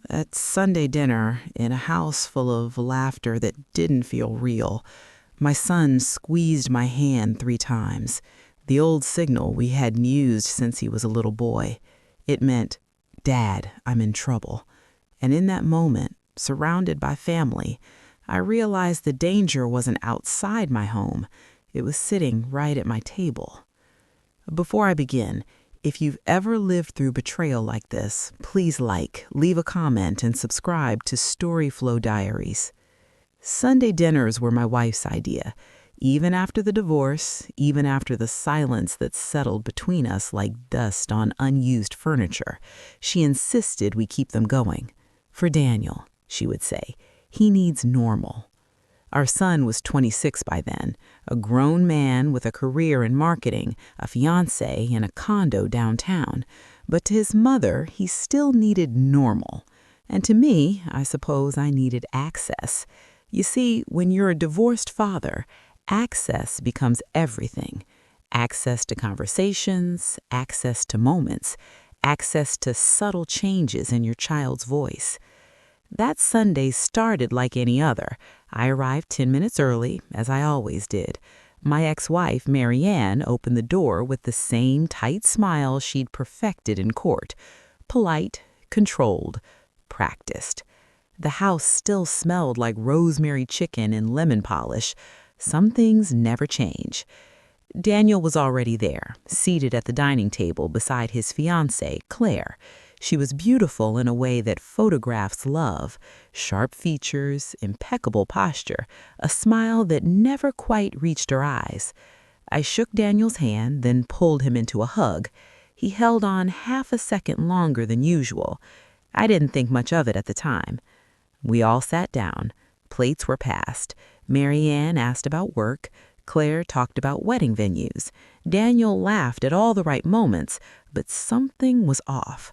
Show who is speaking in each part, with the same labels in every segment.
Speaker 1: At Sunday dinner, in a house full of laughter that didn't feel real, my son squeezed my hand 3 times, the old signal we hadn't used since he was a little boy. It meant, "Dad, I'm in trouble." And in that moment, surrounded by family, I realized the danger wasn't outside my home. It was sitting right at my table. Before I begin, if you've ever lived through betrayal like this, please leave a comment, and subscribe to Storyflow Diaries. Sunday dinners were my wife's idea. Even after the divorce, even after the silence that settled between us like dust on unused furniture, she insisted we keep them going. For Daniel, she would say, he needs normal. Our son was 26 by then, a grown man with a career in marketing, a fiancée, and a condo downtown. But to his mother, he still needed normal. And to me, I suppose I needed access. You see, when you're a divorced father, access becomes everything. Access to conversations, access to moments, access to subtle changes in your child's voice. That Sunday started like any other. I arrived 10 minutes early, as I always did. My ex-wife, Marianne, opened the door with the same tight smile she'd perfected in court. Polite, controlled, practiced. The house still smelled like rosemary chicken and lemon polish. Some things never change. Daniel was already there, seated at the dining table beside his fiancée, Claire. She was beautiful in a way that photographs love. Sharp features, impeccable posture, a smile that never quite reached her eyes. I shook Daniel's hand, then pulled him into a hug. He held on half a second longer than usual. I didn't think much of it at the time. We all sat down. Plates were passed. Marianne asked about work. Claire talked about wedding venues. Daniel laughed at all the right moments, but something was off.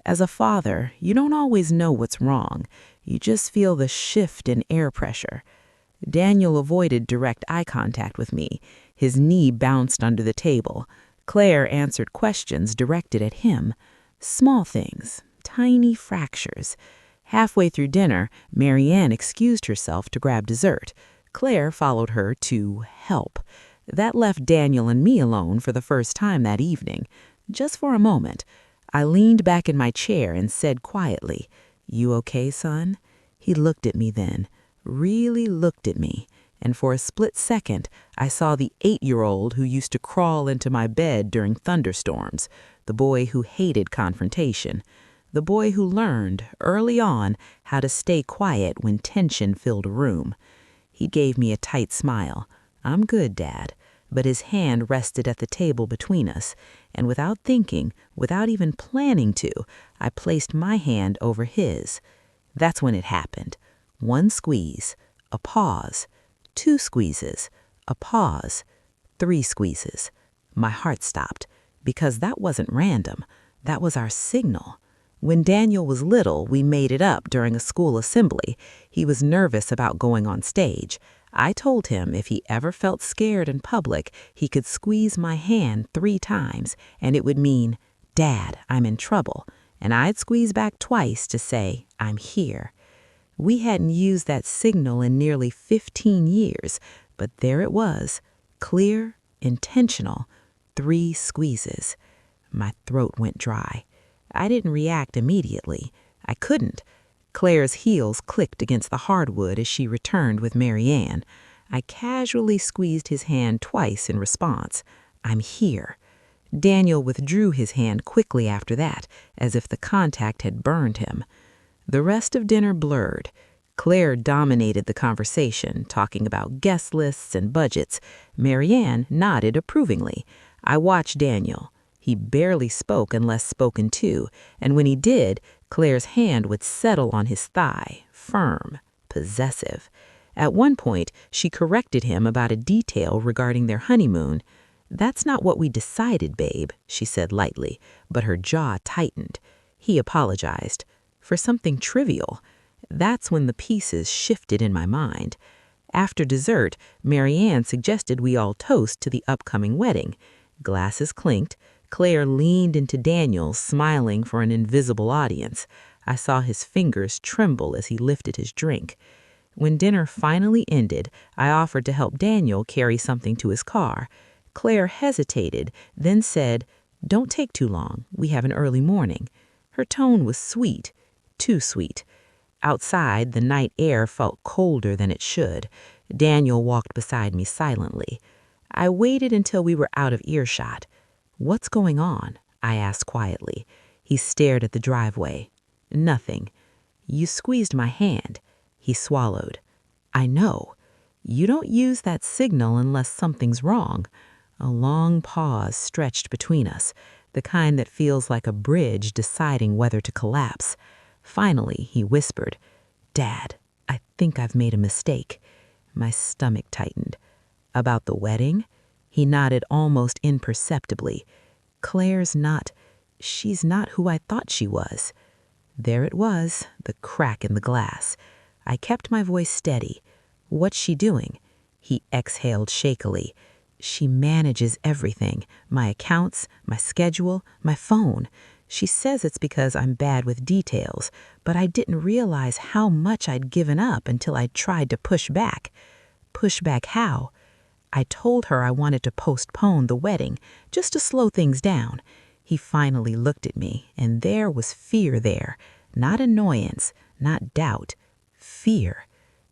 Speaker 1: As a father, you don't always know what's wrong. You just feel the shift in air pressure. Daniel avoided direct eye contact with me. His knee bounced under the table. Claire answered questions directed at him. Small things, tiny fractures. Halfway through dinner, Marianne excused herself to grab dessert. Claire followed her to help. That left Daniel and me alone for the first time that evening. Just for a moment. I leaned back in my chair and said quietly, "You okay, son?" He looked at me then, really looked at me, and for a split second, I saw the 8-year-old who used to crawl into my bed during thunderstorms, the boy who hated confrontation, the boy who learned, early on, how to stay quiet when tension filled a room. He gave me a tight smile. "I'm good, Dad." But his hand rested at the table between us, and without thinking, without even planning to, I placed my hand over his. That's when it happened. 1 squeeze, a pause, 2 squeezes, a pause, 3 squeezes. My heart stopped, because that wasn't random. That was our signal. When Daniel was little, we made it up during a school assembly. He was nervous about going on stage. I told him if he ever felt scared in public, he could squeeze my hand 3 times, and it would mean, "Dad, I'm in trouble." And I'd squeeze back twice to say, "I'm here." We hadn't used that signal in nearly 15 years, but there it was, clear, intentional, 3 squeezes. My throat went dry. I didn't react immediately. I couldn't. Claire's heels clicked against the hardwood as she returned with Marianne. I casually squeezed his hand twice in response. "I'm here." Daniel withdrew his hand quickly after that, as if the contact had burned him. The rest of dinner blurred. Claire dominated the conversation, talking about guest lists and budgets. Marianne nodded approvingly. I watched Daniel. He barely spoke unless spoken to, and when he did, Claire's hand would settle on his thigh, firm, possessive. At one point, she corrected him about a detail regarding their honeymoon. "That's not what we decided, babe," she said lightly, but her jaw tightened. He apologized. For something trivial. That's when the pieces shifted in my mind. After dessert, Marianne suggested we all toast to the upcoming wedding. Glasses clinked. Claire leaned into Daniel, smiling for an invisible audience. I saw his fingers tremble as he lifted his drink. When dinner finally ended, I offered to help Daniel carry something to his car. Claire hesitated, then said, "Don't take too long. We have an early morning." Her tone was sweet, too sweet. Outside, the night air felt colder than it should. Daniel walked beside me silently. I waited until we were out of earshot. "What's going on?" I asked quietly. He stared at the driveway. "Nothing." "You squeezed my hand." He swallowed. "I know. You don't use that signal unless something's wrong." A long pause stretched between us, the kind that feels like a bridge deciding whether to collapse. Finally, he whispered, "Dad, I think I've made a mistake." My stomach tightened. "About the wedding?" He nodded almost imperceptibly. She's not who I thought she was." There it was, the crack in the glass. I kept my voice steady. "What's she doing?" He exhaled shakily. "She manages everything, my accounts, my schedule, my phone. She says it's because I'm bad with details, but I didn't realize how much I'd given up until I tried to push back." "Push back how?" "I told her I wanted to postpone the wedding, just to slow things down." He finally looked at me, and there was fear there. Not annoyance, not doubt. Fear.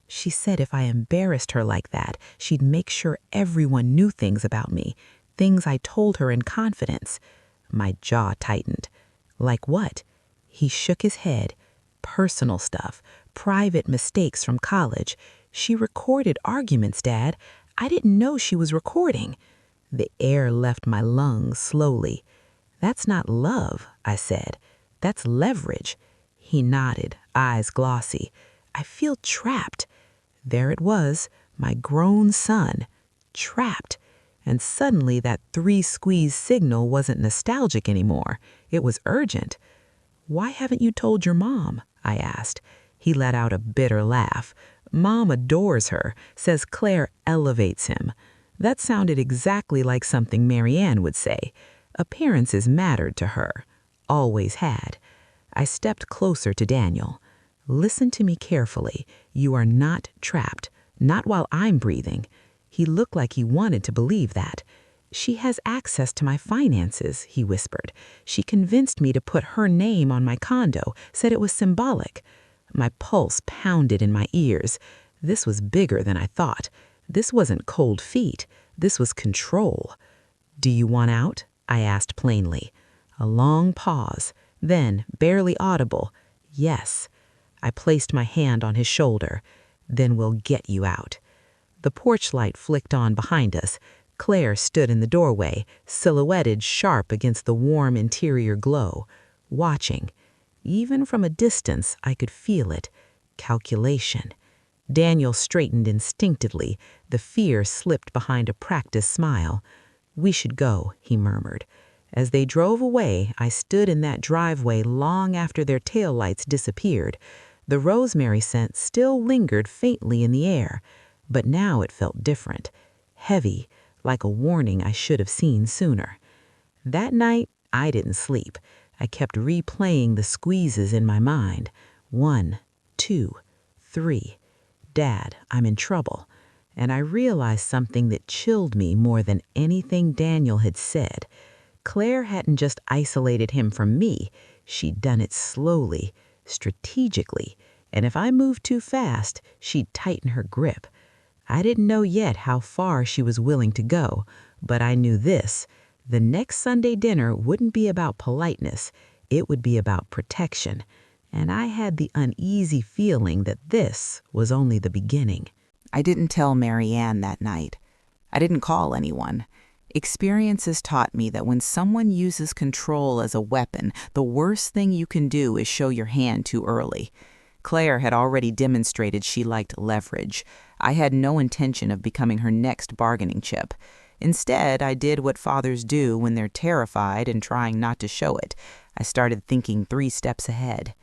Speaker 1: "She said if I embarrassed her like that, she'd make sure everyone knew things about me, things I told her in confidence." My jaw tightened. "Like what?" He shook his head. "Personal stuff, private mistakes from college. She recorded arguments, Dad. I didn't know she was recording." The air left my lungs slowly. "That's not love," I said. "That's leverage." He nodded, eyes glossy. "I feel trapped." There it was, my grown son, trapped. And suddenly that 3-squeeze signal wasn't nostalgic anymore. It was urgent. "Why haven't you told your mom?" I asked. He let out a bitter laugh. "Mom adores her, says Claire elevates him." That sounded exactly like something Marianne would say. Appearances mattered to her. Always had. I stepped closer to Daniel. "Listen to me carefully. You are not trapped. Not while I'm breathing." He looked like he wanted to believe that. "She has access to my finances," he whispered. "She convinced me to put her name on my condo, said it was symbolic." My pulse pounded in my ears. This was bigger than I thought. This wasn't cold feet. This was control. "Do you want out?" I asked plainly. A long pause. Then, barely audible, "Yes." I placed my hand on his shoulder. "Then we'll get you out." The porch light flicked on behind us. Claire stood in the doorway, silhouetted sharp against the warm interior glow, watching. Even from a distance, I could feel it. Calculation. Daniel straightened instinctively. The fear slipped behind a practiced smile. "We should go," he murmured. As they drove away, I stood in that driveway long after their taillights disappeared. The rosemary scent still lingered faintly in the air, but now it felt different. Heavy, like a warning I should have seen sooner. That night, I didn't sleep. I kept replaying the squeezes in my mind. 1, 2, 3. "Dad, I'm in trouble." And I realized something that chilled me more than anything Daniel had said. Claire hadn't just isolated him from me. She'd done it slowly, strategically, and if I moved too fast, she'd tighten her grip. I didn't know yet how far she was willing to go, but I knew this. The next Sunday dinner wouldn't be about politeness. It would be about protection. And I had the uneasy feeling that this was only the beginning. I didn't tell Marianne that night. I didn't call anyone. Experiences taught me that when someone uses control as a weapon, the worst thing you can do is show your hand too early. Claire had already demonstrated she liked leverage. I had no intention of becoming her next bargaining chip. Instead, I did what fathers do when they're terrified and trying not to show it. I started thinking 3 steps ahead.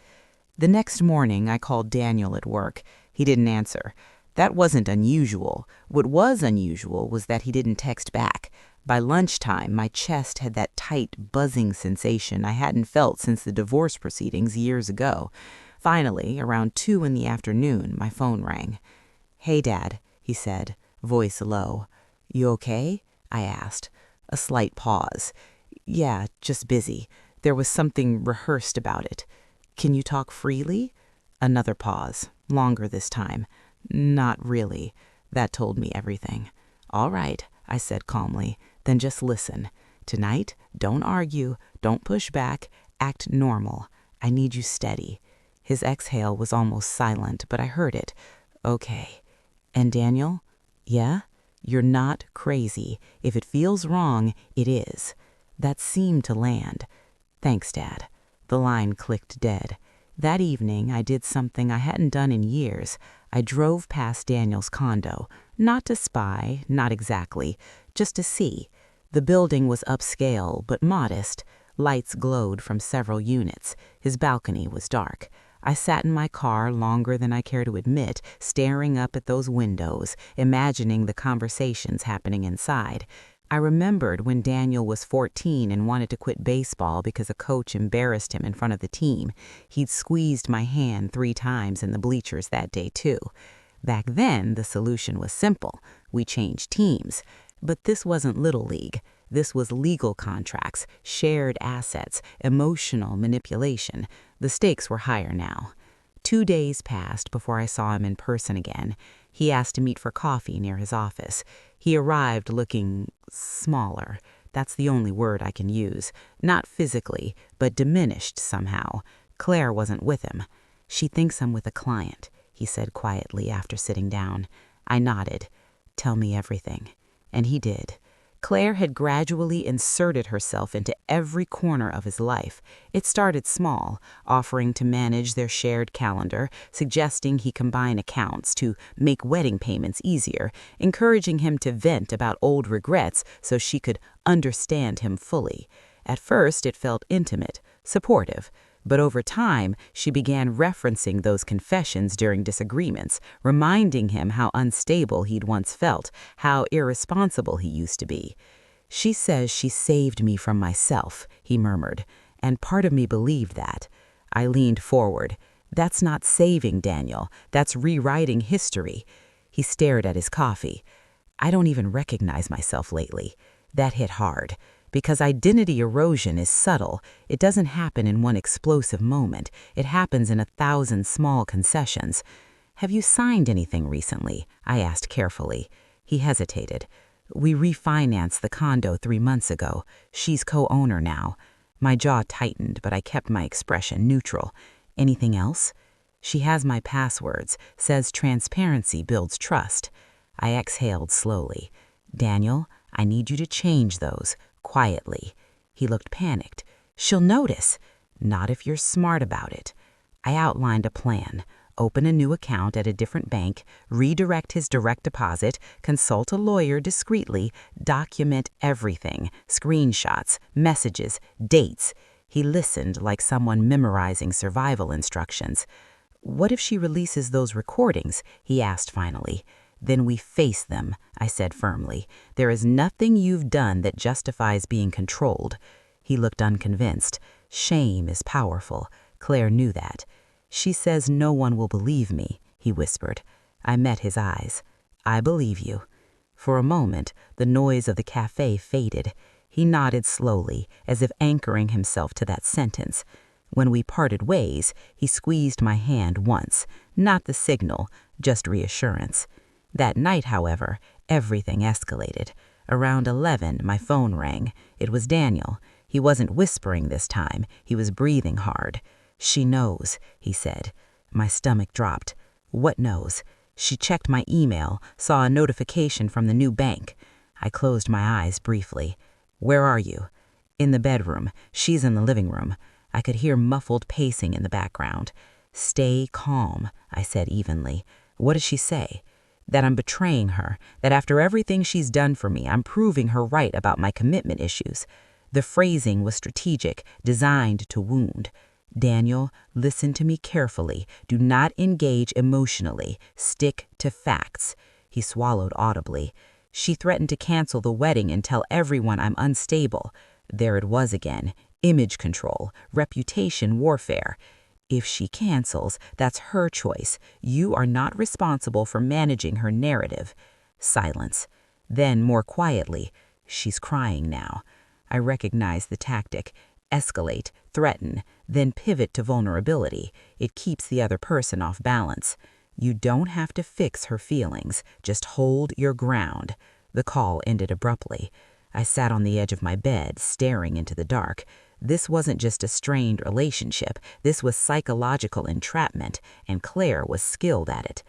Speaker 1: The next morning, I called Daniel at work. He didn't answer. That wasn't unusual. What was unusual was that he didn't text back. By lunchtime, my chest had that tight, buzzing sensation I hadn't felt since the divorce proceedings years ago. Finally, around 2 in the afternoon, my phone rang. "Hey, Dad," he said, voice low. "You okay?" I asked. A slight pause. "Yeah, just busy. There was something rehearsed about it. Can you talk freely?" Another pause, longer this time. "Not really." That told me everything. "All right," I said calmly. "Then just listen. Tonight, don't argue, don't push back, act normal. I need you steady." His exhale was almost silent, but I heard it. "Okay. And Daniel?" "Yeah? You're not crazy. If it feels wrong, it is." That seemed to land. "Thanks, Dad." The line clicked dead. That evening, I did something I hadn't done in years. I drove past Daniel's condo. Not to spy, not exactly, just to see. The building was upscale, but modest. Lights glowed from several units. His balcony was dark. I sat in my car longer than I care to admit, staring up at those windows, imagining the conversations happening inside. I remembered when Daniel was 14 and wanted to quit baseball because a coach embarrassed him in front of the team. He'd squeezed my hand 3 times in the bleachers that day, too. Back then, the solution was simple. We changed teams. But this wasn't Little League. This was legal contracts, shared assets, emotional manipulation. The stakes were higher now. 2 days passed before I saw him in person again. He asked to meet for coffee near his office. He arrived looking smaller. That's the only word I can use. Not physically, but diminished somehow. Claire wasn't with him. "She thinks I'm with a client," he said quietly after sitting down. I nodded. "Tell me everything." And he did. Claire had gradually inserted herself into every corner of his life. It started small, offering to manage their shared calendar, suggesting he combine accounts to make wedding payments easier, encouraging him to vent about old regrets so she could understand him fully. At first, it felt intimate, supportive. But over time, she began referencing those confessions during disagreements, reminding him how unstable he'd once felt, how irresponsible he used to be. "She says she saved me from myself," he murmured, and part of me believed that. I leaned forward. "That's not saving, Daniel. That's rewriting history." He stared at his coffee. "I don't even recognize myself lately." That hit hard. Because identity erosion is subtle, it doesn't happen in one explosive moment. It happens in 1,000 small concessions. "Have you signed anything recently?" I asked carefully. He hesitated. "We refinanced the condo 3 months ago. She's co-owner now." My jaw tightened, but I kept my expression neutral. "Anything else?" "She has my passwords, says transparency builds trust." I exhaled slowly. "Daniel, I need you to change those. Quietly." He looked panicked. "She'll notice." "Not if you're smart about it." I outlined a plan. Open a new account at a different bank, redirect his direct deposit, consult a lawyer discreetly, document everything, screenshots, messages, dates. He listened like someone memorizing survival instructions. "What if she releases those recordings?" he asked finally. "Then we face them," I said firmly. "There is nothing you've done that justifies being controlled." He looked unconvinced. Shame is powerful. Claire knew that. "She says no one will believe me," he whispered. I met his eyes. "I believe you." For a moment, the noise of the cafe faded. He nodded slowly, as if anchoring himself to that sentence. When we parted ways, he squeezed my hand once. Not the signal, just reassurance. That night, however, everything escalated. Around 11, my phone rang. It was Daniel. He wasn't whispering this time. He was breathing hard. "She knows," he said. My stomach dropped. "What knows?" "She checked my email, saw a notification from the new bank." I closed my eyes briefly. "Where are you?" "In the bedroom. She's in the living room." I could hear muffled pacing in the background. "Stay calm," I said evenly. "What does she say?" "That I'm betraying her, that after everything she's done for me, I'm proving her right about my commitment issues." The phrasing was strategic, designed to wound. "Daniel, listen to me carefully. Do not engage emotionally. Stick to facts." He swallowed audibly. She threatened to cancel the wedding and tell everyone I'm unstable. There it was again. Image control, reputation warfare. If she cancels, that's her choice. You are not responsible for managing her narrative. Silence. Then, more quietly, she's crying now. I recognize the tactic. Escalate, threaten, then pivot to vulnerability. It keeps the other person off balance. You don't have to fix her feelings. Just hold your ground. The call ended abruptly. I sat on the edge of my bed, staring into the dark. This wasn't just a strained relationship. This was psychological entrapment, and Claire was skilled at it.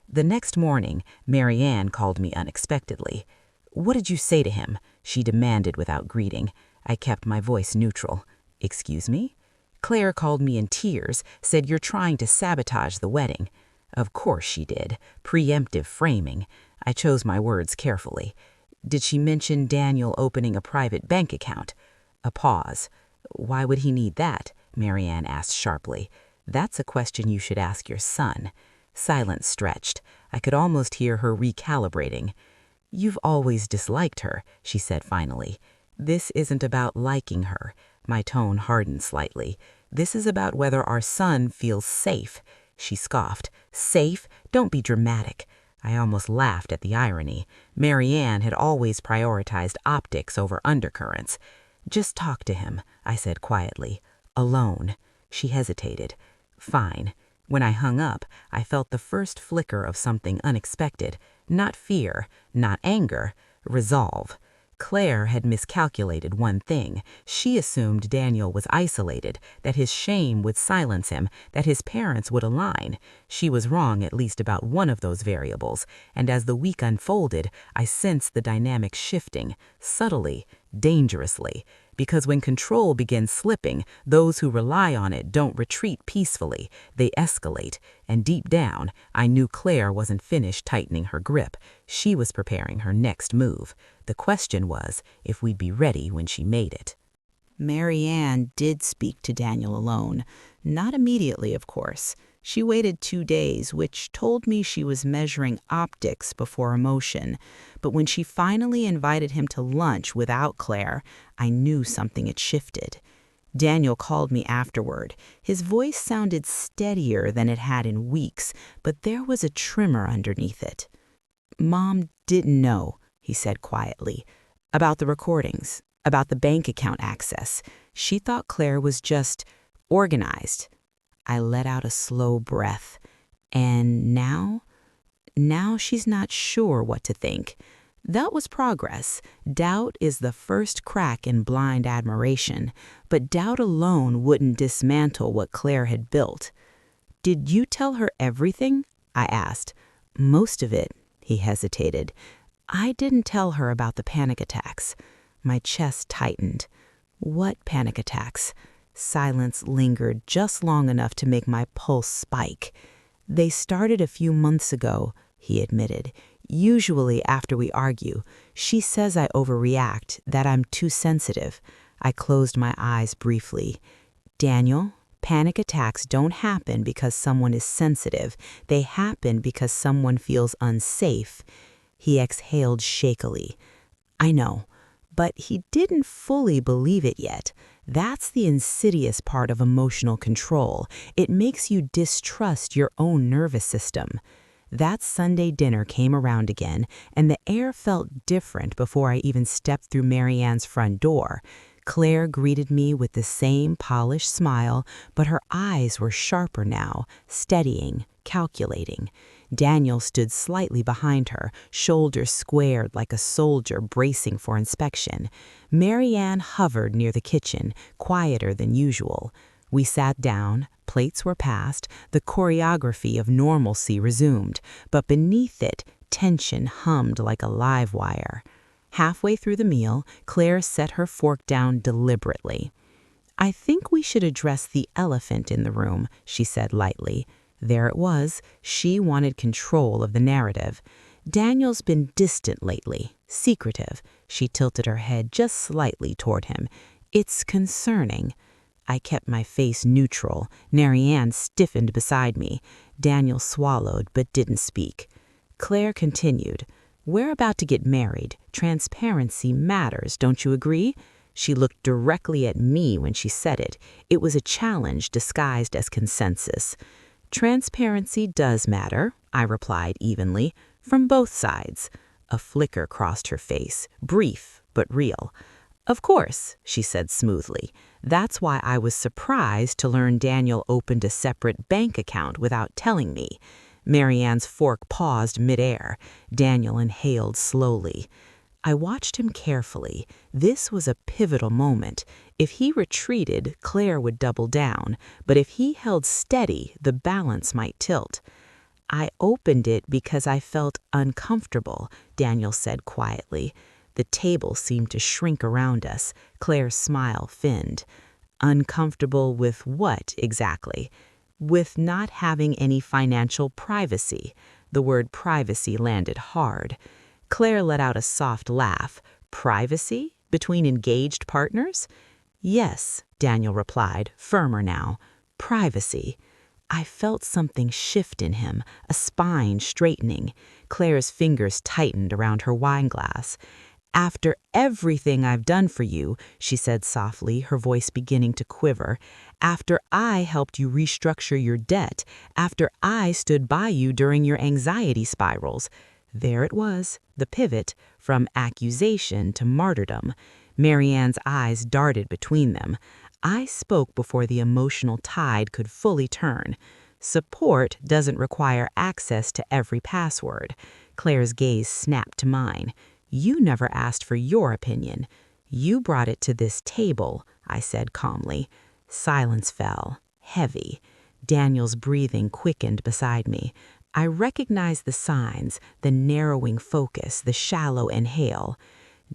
Speaker 1: The next morning, Marianne called me unexpectedly. "What did you say to him?" she demanded without greeting. I kept my voice neutral. "Excuse me?" "Claire called me in tears, said you're trying to sabotage the wedding." Of course she did. Preemptive framing. I chose my words carefully. "Did she mention Daniel opening a private bank account?" A pause. "Why would he need that?" Marianne asked sharply. "That's a question you should ask your son." Silence stretched. I could almost hear her recalibrating. "You've always disliked her," she said finally. "This isn't about liking her." My tone hardened slightly. "This is about whether our son feels safe." She scoffed. "Safe? Don't be dramatic." I almost laughed at the irony. Marianne had always prioritized optics over undercurrents. "Just talk to him," I said quietly. "Alone." She hesitated. "Fine." When I hung up, I felt the first flicker of something unexpected. Not fear, not anger, resolve. Claire had miscalculated one thing. She assumed Daniel was isolated, that his shame would silence him, that his parents would align. She was wrong at least about one of those variables, and as the week unfolded, I sensed the dynamic shifting, subtly, dangerously. Because when control begins slipping, those who rely on it don't retreat peacefully. They escalate, and deep down, I knew Claire wasn't finished tightening her grip. She was preparing her next move. The question was if we'd be ready when she made it. Marianne did speak to Daniel alone. Not immediately, of course. She waited 2 days, which told me she was measuring optics before emotion. But when she finally invited him to lunch without Claire, I knew something had shifted. Daniel called me afterward. His voice sounded steadier than it had in weeks, but there was a tremor underneath it. "Mom didn't know," he said quietly, "about the recordings, about the bank account access. She thought Claire was just organized." I let out a slow breath. "And now?" "Now she's not sure what to think." That was progress. Doubt is the first crack in blind admiration, but doubt alone wouldn't dismantle what Claire had built. "Did you tell her everything?" I asked. "Most of it," he hesitated. "I didn't tell her about the panic attacks." My chest tightened. "What panic attacks?" Silence lingered just long enough to make my pulse spike. "They started a few months ago," he admitted. "Usually after we argue. She says I overreact, that I'm too sensitive." I closed my eyes briefly. "Daniel, panic attacks don't happen because someone is sensitive. They happen because someone feels unsafe." He exhaled shakily. "I know." But he didn't fully believe it yet. That's the insidious part of emotional control. It makes you distrust your own nervous system. That Sunday dinner came around again, and the air felt different before I even stepped through Marianne's front door. Claire greeted me with the same polished smile, but her eyes were sharper now, steadying, calculating. Daniel stood slightly behind her, shoulders squared like a soldier bracing for inspection. Marianne hovered near the kitchen, quieter than usual. We sat down, plates were passed, the choreography of normalcy resumed, but beneath it, tension hummed like a live wire. Halfway through the meal, Claire set her fork down deliberately. "I think we should address the elephant in the room," she said lightly. There it was. She wanted control of the narrative. "Daniel's been distant lately, secretive." She tilted her head just slightly toward him. "It's concerning." I kept my face neutral. Marianne stiffened beside me. Daniel swallowed but didn't speak. Claire continued. We're about to get married. Transparency matters, don't you agree? She looked directly at me when she said it. It was a challenge disguised as consensus. Transparency does matter, I replied evenly, from both sides. A flicker crossed her face, brief but real. Of course, she said smoothly. That's why I was surprised to learn Daniel opened a separate bank account without telling me. Marianne's fork paused midair. Daniel inhaled slowly. I watched him carefully. This was a pivotal moment. If he retreated, Claire would double down, but if he held steady, the balance might tilt. I opened it because I felt uncomfortable, Daniel said quietly. The table seemed to shrink around us. Claire's smile thinned. Uncomfortable with what exactly? With not having any financial privacy. The word privacy landed hard. Claire let out a soft laugh. Privacy? Between engaged partners? Yes, Daniel replied, firmer now. Privacy. I felt something shift in him, a spine straightening. Claire's fingers tightened around her wineglass. After everything I've done for you, she said softly, her voice beginning to quiver, after I helped you restructure your debt, after I stood by you during your anxiety spirals. There it was, the pivot, from accusation to martyrdom. Marianne's eyes darted between them. I spoke before the emotional tide could fully turn. Support doesn't require access to every password. Claire's gaze snapped to mine. You never asked for your opinion. You brought it to this table, I said calmly. Silence fell, heavy. Daniel's breathing quickened beside me. I recognized the signs, the narrowing focus, the shallow inhale.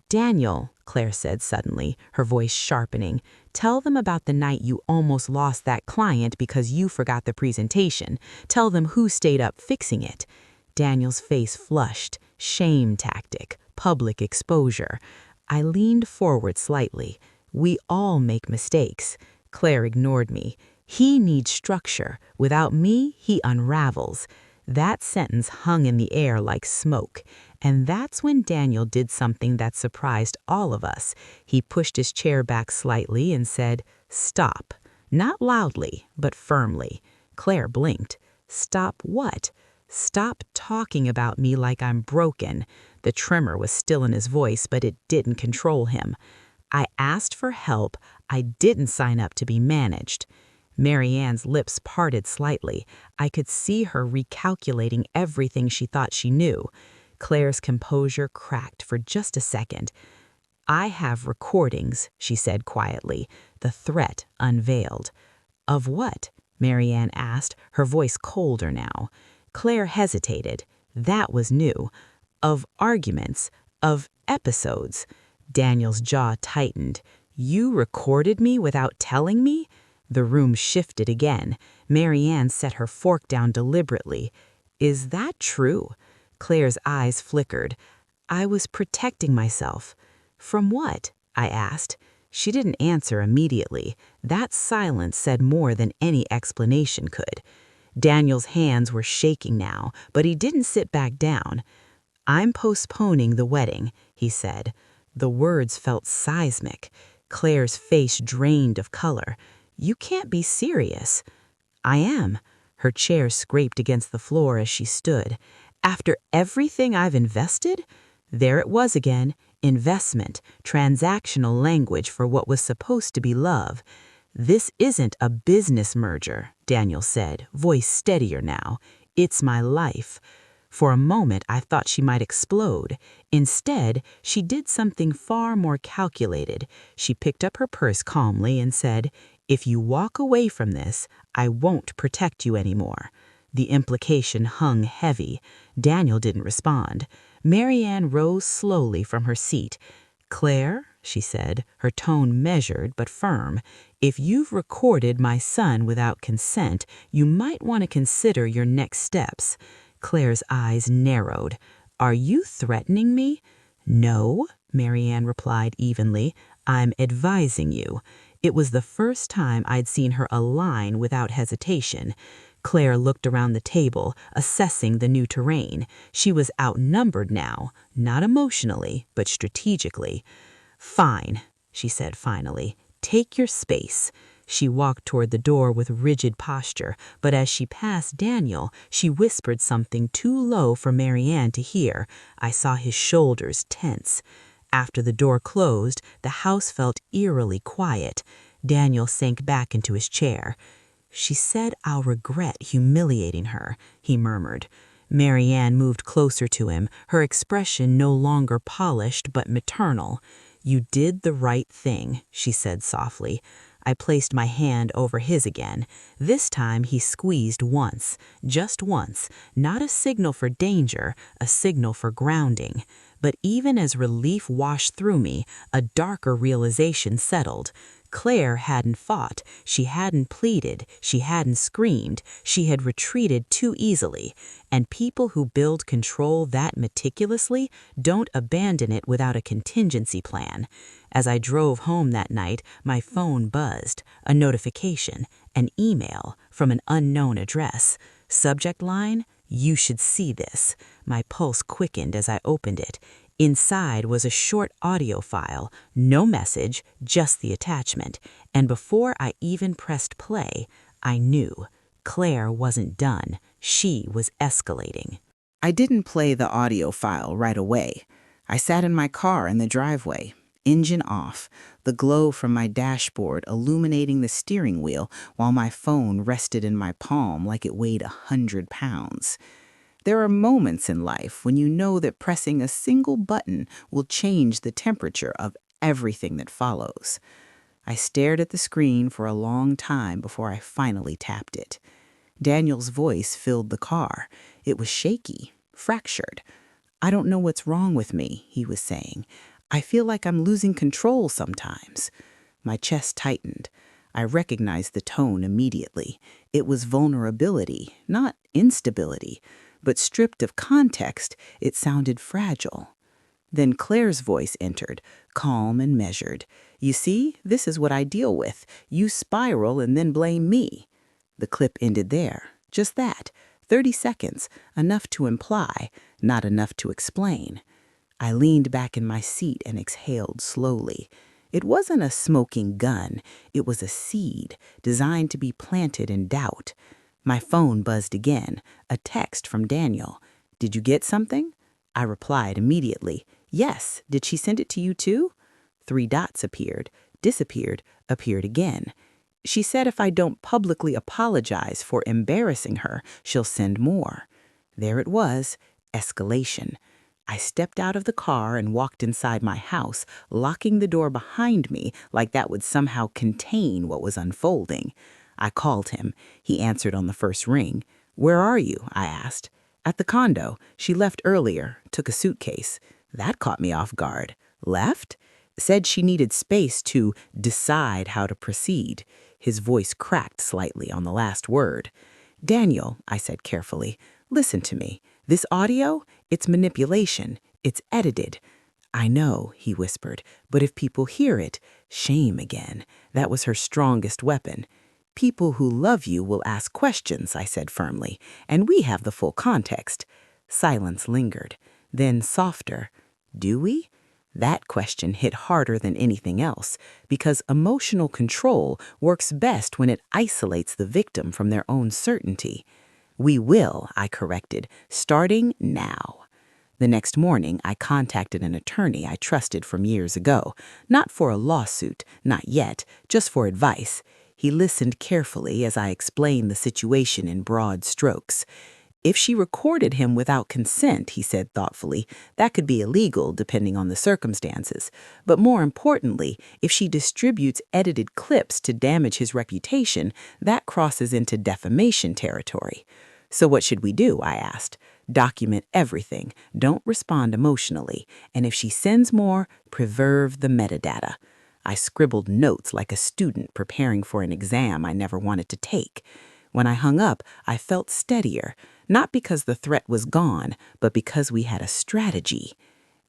Speaker 1: Daniel, Claire said suddenly, her voice sharpening, tell them about the night you almost lost that client because you forgot the presentation. Tell them who stayed up fixing it. Daniel's face flushed. Shame tactic, public exposure. I leaned forward slightly. We all make mistakes. Claire ignored me. He needs structure. Without me, he unravels. That sentence hung in the air like smoke. And that's when Daniel did something that surprised all of us. He pushed his chair back slightly and said, "Stop." Not loudly, but firmly. Claire blinked. Stop what? Stop talking about me like I'm broken. The tremor was still in his voice, but it didn't control him. I asked for help. I didn't sign up to be managed. Marianne's lips parted slightly. I could see her recalculating everything she thought she knew. Claire's composure cracked for just a second. I have recordings, she said quietly, the threat unveiled. Of what? Marianne asked, her voice colder now. Claire hesitated. That was new. Of arguments, of episodes. Daniel's jaw tightened. You recorded me without telling me? The room shifted again. Marianne set her fork down deliberately. Is that true? Claire's eyes flickered. I was protecting myself. From what? I asked. She didn't answer immediately. That silence said more than any explanation could. Daniel's hands were shaking now, but he didn't sit back down. I'm postponing the wedding, he said. The words felt seismic. Claire's face drained of color. You can't be serious. I am. Her chair scraped against the floor as she stood. After everything I've invested? There it was again. Investment, transactional language for what was supposed to be love. This isn't a business merger, Daniel said, voice steadier now. It's my life. For a moment, I thought she might explode. Instead, she did something far more calculated. She picked up her purse calmly and said, if you walk away from this, I won't protect you anymore. The implication hung heavy. Daniel didn't respond. Marianne rose slowly from her seat. Claire, she said, her tone measured but firm, if you've recorded my son without consent, you might want to consider your next steps. Claire's eyes narrowed. Are you threatening me? No, Marianne replied evenly. I'm advising you. It was the first time I'd seen her align without hesitation. Claire looked around the table, assessing the new terrain. She was outnumbered now, not emotionally, but strategically. "Fine," she said finally. "Take your space." She walked toward the door with rigid posture, but as she passed Daniel, she whispered something too low for Marianne to hear. I saw his shoulders tense. After the door closed, the house felt eerily quiet. Daniel sank back into his chair. "She said I'll regret humiliating her," he murmured. Marianne moved closer to him, her expression no longer polished but maternal. "You did the right thing," she said softly. I placed my hand over his again. This time he squeezed once, just once, not a signal for danger, a signal for grounding. But even as relief washed through me, a darker realization settled. Claire hadn't fought, she hadn't pleaded, she hadn't screamed, she had retreated too easily. And people who build control that meticulously don't abandon it without a contingency plan. As I drove home that night, my phone buzzed, a notification, an email from an unknown address. Subject line, "You should see this." My pulse quickened as I opened it. Inside was a short audio file, no message, just the attachment. And before I even pressed play, I knew Claire wasn't done. She was escalating. I didn't play the audio file right away. I sat in my car in the driveway, engine off, the glow from my dashboard illuminating the steering wheel while my phone rested in my palm like it weighed 100 pounds. There are moments in life when you know that pressing a single button will change the temperature of everything that follows. I stared at the screen for a long time before I finally tapped it. Daniel's voice filled the car. It was shaky, fractured. "I don't know what's wrong with me," he was saying. "I feel like I'm losing control sometimes." My chest tightened. I recognized the tone immediately. It was vulnerability, not instability. But stripped of context, it sounded fragile. Then Claire's voice entered, calm and measured. "You see, this is what I deal with. You spiral and then blame me." The clip ended there. Just that. 30 seconds, enough to imply, not enough to explain. I leaned back in my seat and exhaled slowly. It wasn't a smoking gun. It was a seed designed to be planted in doubt. My phone buzzed again, a text from Daniel. "Did you get something?" I replied immediately. "Yes. Did she send it to you too?" 3 dots appeared, disappeared, appeared again. "She said if I don't publicly apologize for embarrassing her, she'll send more." There it was, escalation. I stepped out of the car and walked inside my house, locking the door behind me like that would somehow contain what was unfolding. I called him. He answered on the first ring. "Where are you?" I asked. "At the condo. She left earlier, took a suitcase." That caught me off guard. "Left?" Said she needed space to decide how to proceed. His voice cracked slightly on the last word. "Daniel," I said carefully, "listen to me. This audio, it's manipulation. It's edited." "I know," he whispered, "but if people hear it, shame again." That was her strongest weapon. "People who love you will ask questions," I said firmly, "and we have the full context." Silence lingered. Then softer, "Do we?" That question hit harder than anything else, because emotional control works best when it isolates the victim from their own certainty. "We will," I corrected, "starting now." The next morning, I contacted an attorney I trusted from years ago. Not for a lawsuit, not yet, just for advice. He listened carefully as I explained the situation in broad strokes. "If she recorded him without consent," he said thoughtfully, "that could be illegal depending on the circumstances. But more importantly, if she distributes edited clips to damage his reputation, that crosses into defamation territory." "So what should we do?" I asked. "Document everything. Don't respond emotionally. And if she sends more, preserve the metadata." I scribbled notes like a student preparing for an exam I never wanted to take. When I hung up, I felt steadier, not because the threat was gone, but because we had a strategy.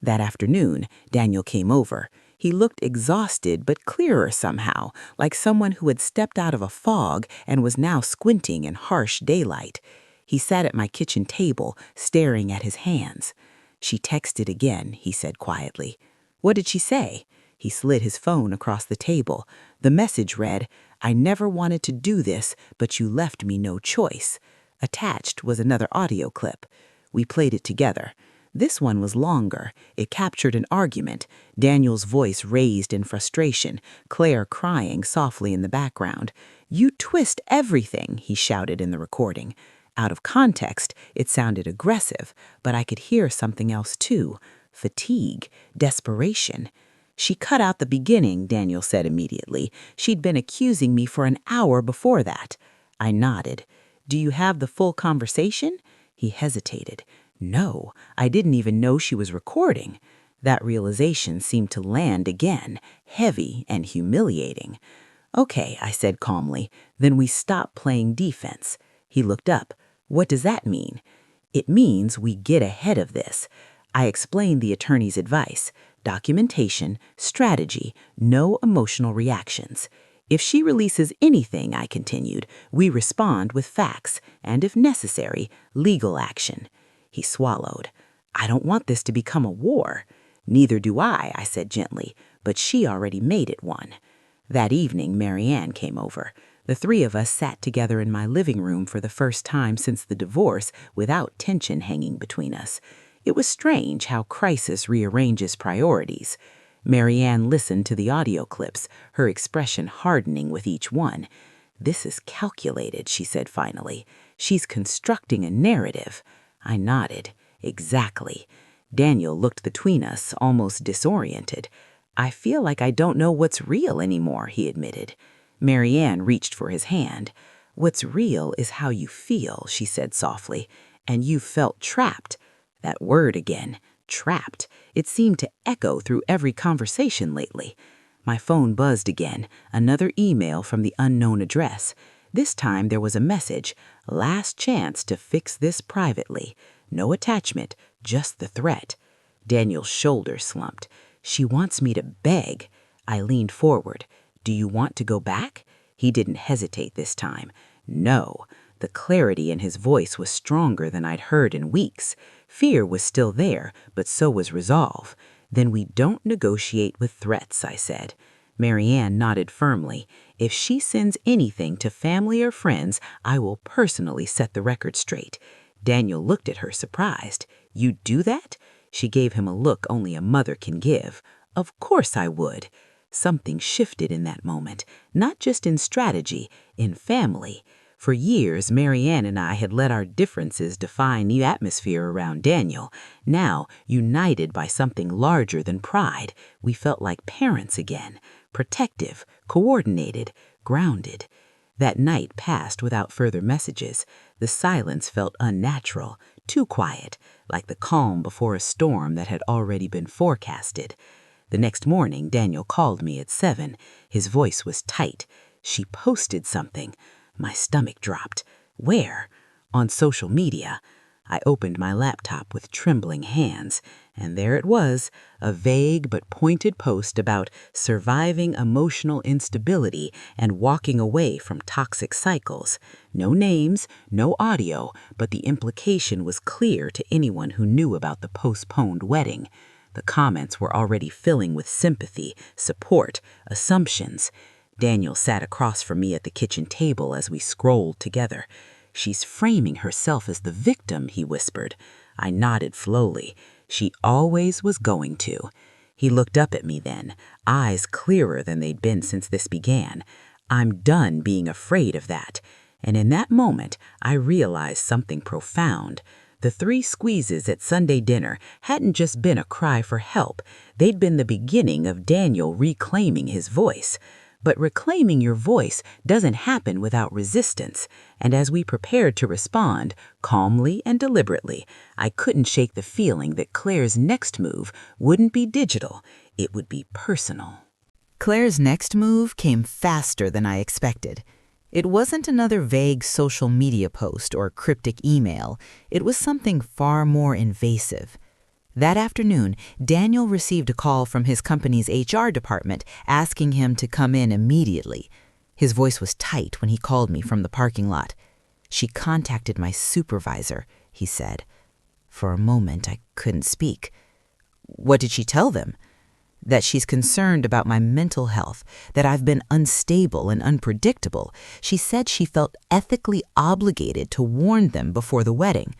Speaker 1: That afternoon, Daniel came over. He looked exhausted but clearer somehow, like someone who had stepped out of a fog and was now squinting in harsh daylight. He sat at my kitchen table, staring at his hands. "She texted again," he said quietly. "What did she say?" He slid his phone across the table. The message read, "I never wanted to do this, but you left me no choice." Attached was another audio clip. We played it together. This one was longer. It captured an argument, Daniel's voice raised in frustration, Claire crying softly in the background. "You twist everything," he shouted in the recording. Out of context, it sounded aggressive, but I could hear something else too. Fatigue, desperation. "She cut out the beginning," Daniel said immediately. "She'd been accusing me for an hour before that." I nodded. "Do you have the full conversation?" He hesitated. "No, I didn't even know she was recording." That realization seemed to land again, heavy and humiliating. "Okay," I said calmly, "then we stop playing defense." He looked up. "What does that mean?" "It means we get ahead of this." I explained the attorney's advice. Documentation, strategy, no emotional reactions. "If she releases anything," I continued, "we respond with facts, and if necessary, legal action." He swallowed. "I don't want this to become a war." "Neither do I said gently, "but she already made it one." That evening, Marianne came over. The three of us sat together in my living room for the first time since the divorce without tension hanging between us. It was strange how crisis rearranges priorities. Marianne listened to the audio clips, her expression hardening with each one. "This is calculated," she said finally. "She's constructing a narrative." I nodded. "Exactly." Daniel looked between us, almost disoriented. "I feel like I don't know what's real anymore," he admitted. Marianne reached for his hand. "What's real is how you feel," she said softly. "And you felt trapped." That word again, trapped. It seemed to echo through every conversation lately. My phone buzzed again, another email from the unknown address. This time there was a message, "Last chance to fix this privately." No attachment, just the threat. Daniel's shoulders slumped. "She wants me to beg." I leaned forward. "Do you want to go back?" He didn't hesitate this time. "No." The clarity in his voice was stronger than I'd heard in weeks. Fear was still there, but so was resolve. "Then we don't negotiate with threats," I said. Marianne nodded firmly. "If she sends anything to family or friends, I will personally set the record straight." Daniel looked at her surprised. "You do that?" She gave him a look only a mother can give. "Of course I would." Something shifted in that moment, not just in strategy, in family. For years, Marianne and I had let our differences define the atmosphere around Daniel. Now, united by something larger than pride, we felt like parents again, protective, coordinated, grounded. That night passed without further messages. The silence felt unnatural, too quiet, like the calm before a storm that had already been forecasted. The next morning, Daniel called me at 7. His voice was tight. "She posted something." My stomach dropped. "Where?" "On social media." I opened my laptop with trembling hands, and there it was, a vague but pointed post about surviving emotional instability and walking away from toxic cycles. No names, no audio, but the implication was clear to anyone who knew about the postponed wedding. The comments were already filling with sympathy, support, assumptions. Daniel sat across from me at the kitchen table as we scrolled together. "She's framing herself as the victim," he whispered. I nodded slowly. "She always was going to." He looked up at me then, eyes clearer than they'd been since this began. "I'm done being afraid of that." And in that moment, I realized something profound. The 3 squeezes at Sunday dinner hadn't just been a cry for help. They'd been the beginning of Daniel reclaiming his voice. But reclaiming your voice doesn't happen without resistance. And as we prepared to respond, calmly and deliberately, I couldn't shake the feeling that Claire's next move wouldn't be digital. It would be personal. Claire's next move came faster than I expected. It wasn't another vague social media post or cryptic email. It was something far more invasive. That afternoon, Daniel received a call from his company's HR department asking him to come in immediately. His voice was tight when he called me from the parking lot. "She contacted my supervisor," he said. For a moment, I couldn't speak. "What did she tell them?" "That she's concerned about my mental health, that I've been unstable and unpredictable. She said she felt ethically obligated to warn them before the wedding."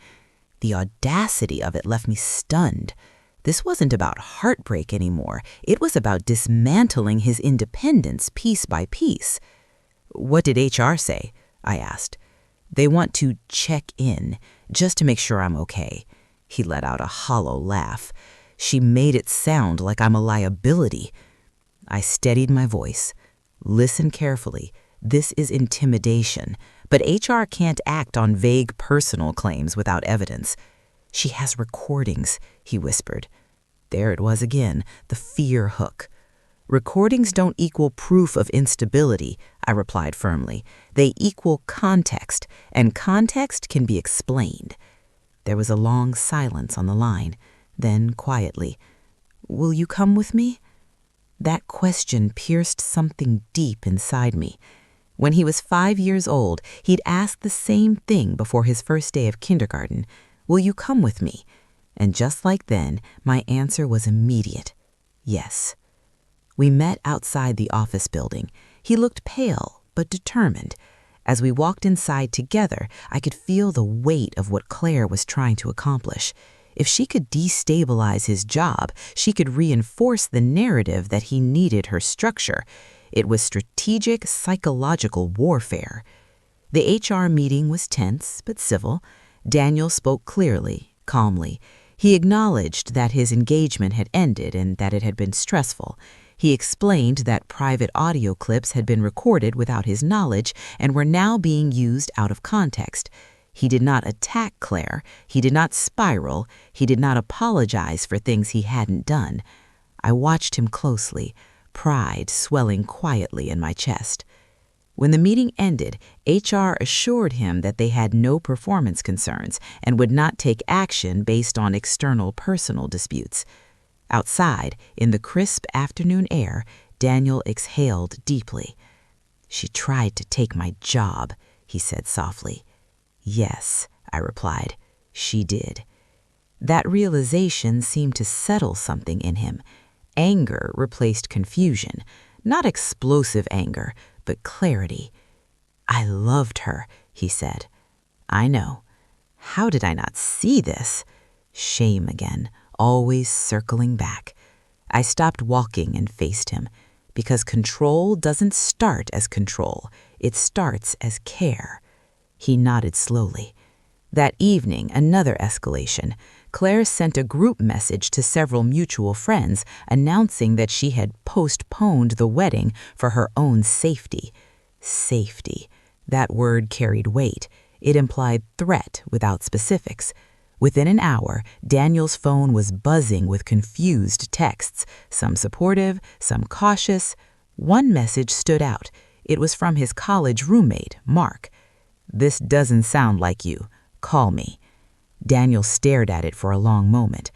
Speaker 1: The audacity of it left me stunned. This wasn't about heartbreak anymore. It was about dismantling his independence piece by piece. "What did HR say?" I asked. "They want to check in, just to make sure I'm okay." He let out a hollow laugh. "She made it sound like I'm a liability." I steadied my voice. "Listen carefully. This is intimidation, but HR can't act on vague personal claims without evidence." "She has recordings," he whispered. There it was again, the fear hook. "Recordings don't equal proof of instability," I replied firmly. "They equal context, and context can be explained." There was a long silence on the line. Then, quietly, "Will you come with me?" That question pierced something deep inside me. When he was 5 years old, he'd asked the same thing before his first day of kindergarten. "Will you come with me?" And just like then, my answer was immediate. Yes. We met outside the office building. He looked pale, but determined. As we walked inside together, I could feel the weight of what Claire was trying to accomplish. If she could destabilize his job, she could reinforce the narrative that he needed her structure. It was strategic psychological warfare. The HR meeting was tense but civil. Daniel spoke clearly, calmly. He acknowledged that his engagement had ended and that it had been stressful. He explained that private audio clips had been recorded without his knowledge and were now being used out of context. He did not attack Claire. He did not spiral. He did not apologize for things he hadn't done. I watched him closely, pride swelling quietly in my chest. When the meeting ended, HR assured him that they had no performance concerns and would not take action based on external personal disputes. Outside, in the crisp afternoon air, Daniel exhaled deeply. "She tried to take my job," he said softly. "Yes," I replied, "she did." That realization seemed to settle something in him. Anger replaced confusion, not explosive anger, but clarity. "I loved her," he said. "I know. How did I not see this?" Shame again, always circling back. I stopped walking and faced him, because control doesn't start as control. It starts as care. He nodded slowly. That evening, another escalation. Claire sent a group message to several mutual friends announcing that she had postponed the wedding for her own safety. Safety. That word carried weight. It implied threat without specifics. Within an hour, Daniel's phone was buzzing with confused texts, some supportive, some cautious. One message stood out. It was from his college roommate, Mark. "This doesn't sound like you. Call me." Daniel stared at it for a long moment.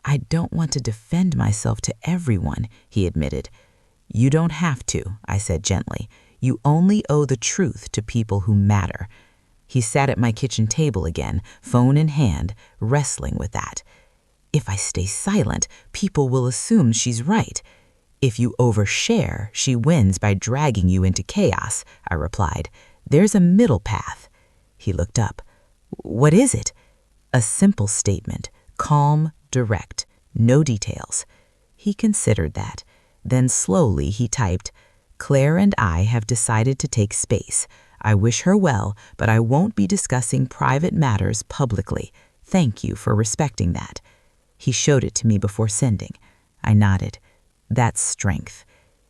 Speaker 1: "I don't want to defend myself to everyone," he admitted. "You don't have to," I said gently. "You only owe the truth to people who matter." He sat at my kitchen table again, phone in hand, wrestling with that. "If I stay silent, people will assume she's right. If you overshare, she wins by dragging you into chaos," I replied. "There's a middle path." He looked up. "What is it?" "A simple statement, calm, direct, no details." He considered that. Then slowly he typed, "Claire and I have decided to take space. I wish her well, but I won't be discussing private matters publicly. Thank you for respecting that." He showed it to me before sending. I nodded. That's strength.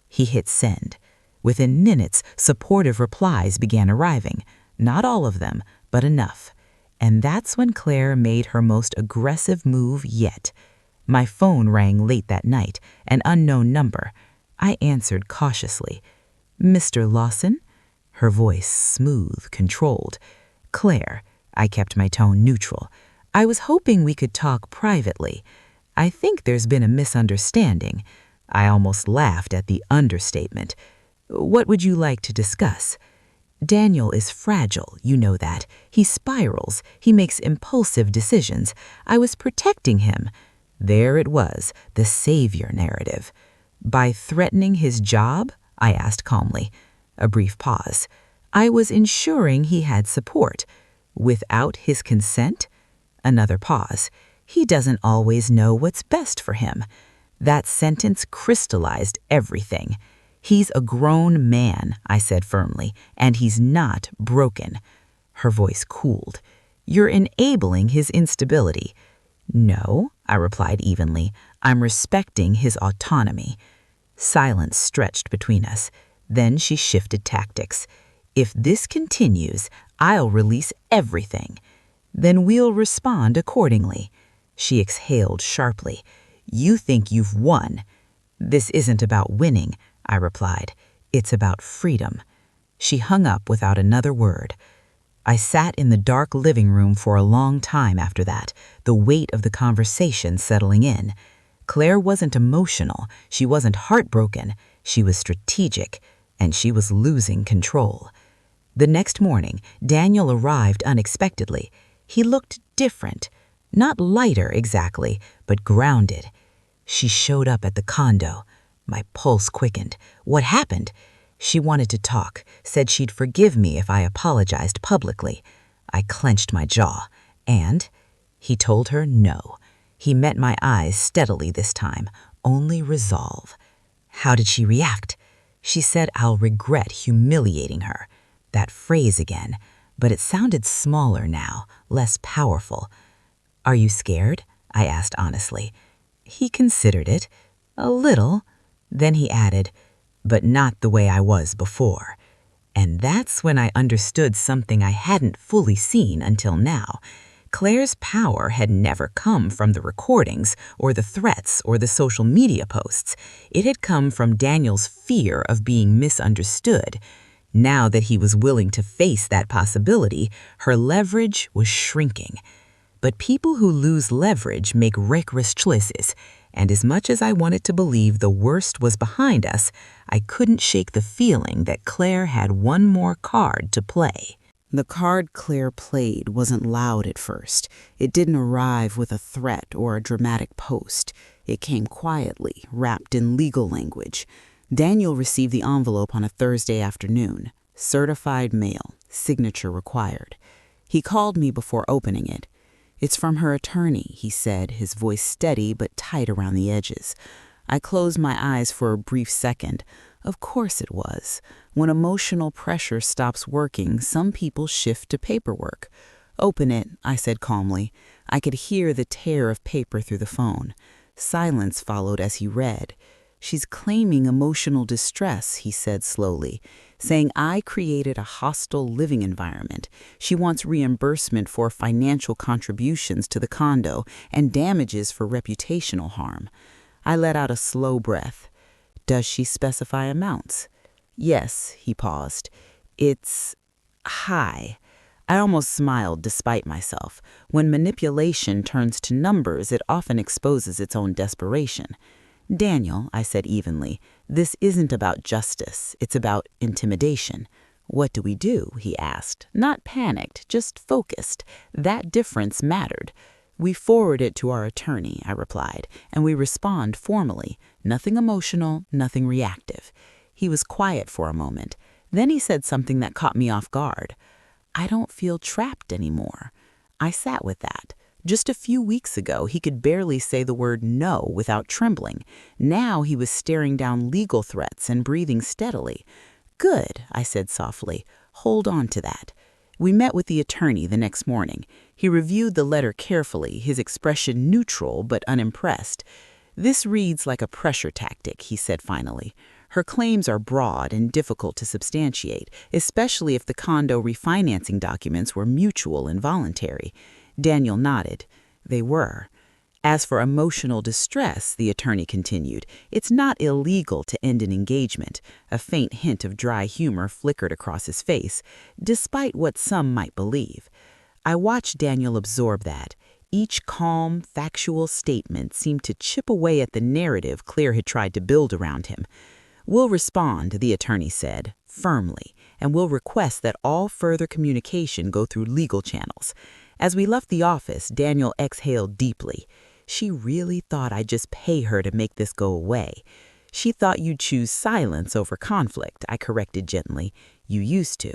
Speaker 1: He hit send. Within minutes, supportive replies began arriving. Not all of them, but enough. And that's when Claire made her most aggressive move yet. My phone rang late that night, an unknown number. I answered cautiously. "Mr. Lawson?" Her voice smooth, controlled. "Claire." I kept my tone neutral. "I was hoping we could talk privately. I think there's been a misunderstanding. I almost laughed at the understatement. What would you like to discuss? Daniel is fragile, you know that. He spirals. He makes impulsive decisions. I was protecting him. There it was, the savior narrative. By threatening his job? I asked calmly. A brief pause. I was ensuring he had support. Without his consent? Another pause. He doesn't always know what's best for him. That sentence crystallized everything. He's a grown man, I said firmly, and he's not broken. Her voice cooled. You're enabling his instability. No, I replied evenly. I'm respecting his autonomy. Silence stretched between us. Then she shifted tactics. If this continues, I'll release everything. Then we'll respond accordingly. She exhaled sharply. You think you've won. This isn't about winning, I replied. It's about freedom. She hung up without another word. I sat in the dark living room for a long time after that, the weight of the conversation settling in. Claire wasn't emotional, she wasn't heartbroken, she was strategic, and she was losing control. The next morning, Daniel arrived unexpectedly. He looked different, not lighter exactly, but grounded. She showed up at the condo. My pulse quickened. What happened? She wanted to talk, said she'd forgive me if I apologized publicly. I clenched my jaw. And? He told her no. He met my eyes steadily this time, only resolve. How did she react? She said I'll regret humiliating her. That phrase again, but it sounded smaller now, less powerful. Are you scared? I asked honestly. He considered it. A little. Then he added, but not the way I was before. And that's when I understood something I hadn't fully seen until now. Claire's power had never come from the recordings or the threats or the social media posts. It had come from Daniel's fear of being misunderstood. Now that he was willing to face that possibility, her leverage was shrinking. But people who lose leverage make reckless choices, and as much as I wanted to believe the worst was behind us, I couldn't shake the feeling that Claire had one more card to play. The card Claire played wasn't loud at first. It didn't arrive with a threat or a dramatic post. It came quietly, wrapped in legal language. Daniel received the envelope on a Thursday afternoon. Certified mail, signature required. He called me before opening it. It's from her attorney, he said, his voice steady but tight around the edges. I closed my eyes for a brief second. Of course it was. When emotional pressure stops working, some people shift to paperwork. Open it, I said calmly. I could hear the tear of paper through the phone. Silence followed as he read. She's claiming emotional distress, he said slowly, saying I created a hostile living environment. She wants reimbursement for financial contributions to the condo and damages for reputational harm. I let out a slow breath. Does she specify amounts? Yes, he paused. It's high. I almost smiled despite myself. When manipulation turns to numbers, it often exposes its own desperation. Daniel, I said evenly, this isn't about justice. It's about intimidation. What do we do? He asked. Not panicked, just focused. That difference mattered. We forward it to our attorney, I replied, and we respond formally. Nothing emotional, nothing reactive. He was quiet for a moment. Then he said something that caught me off guard. I don't feel trapped anymore. I sat with that. Just a few weeks ago, he could barely say the word no without trembling. Now he was staring down legal threats and breathing steadily. Good, I said softly. Hold on to that. We met with the attorney the next morning. He reviewed the letter carefully, his expression neutral but unimpressed. This reads like a pressure tactic, he said finally. Her claims are broad and difficult to substantiate, especially if the condo refinancing documents were mutual and voluntary. Daniel nodded. They were. As for emotional distress, the attorney continued, it's not illegal to end an engagement. A faint hint of dry humor flickered across his face, despite what some might believe. I watched Daniel absorb that. Each calm, factual statement seemed to chip away at the narrative Claire had tried to build around him. "We'll respond," the attorney said, firmly, "and we'll request that all further communication go through legal channels." As we left the office, Daniel exhaled deeply. "She really thought I'd just pay her to make this go away." "She thought you'd choose silence over conflict," I corrected gently. "You used to."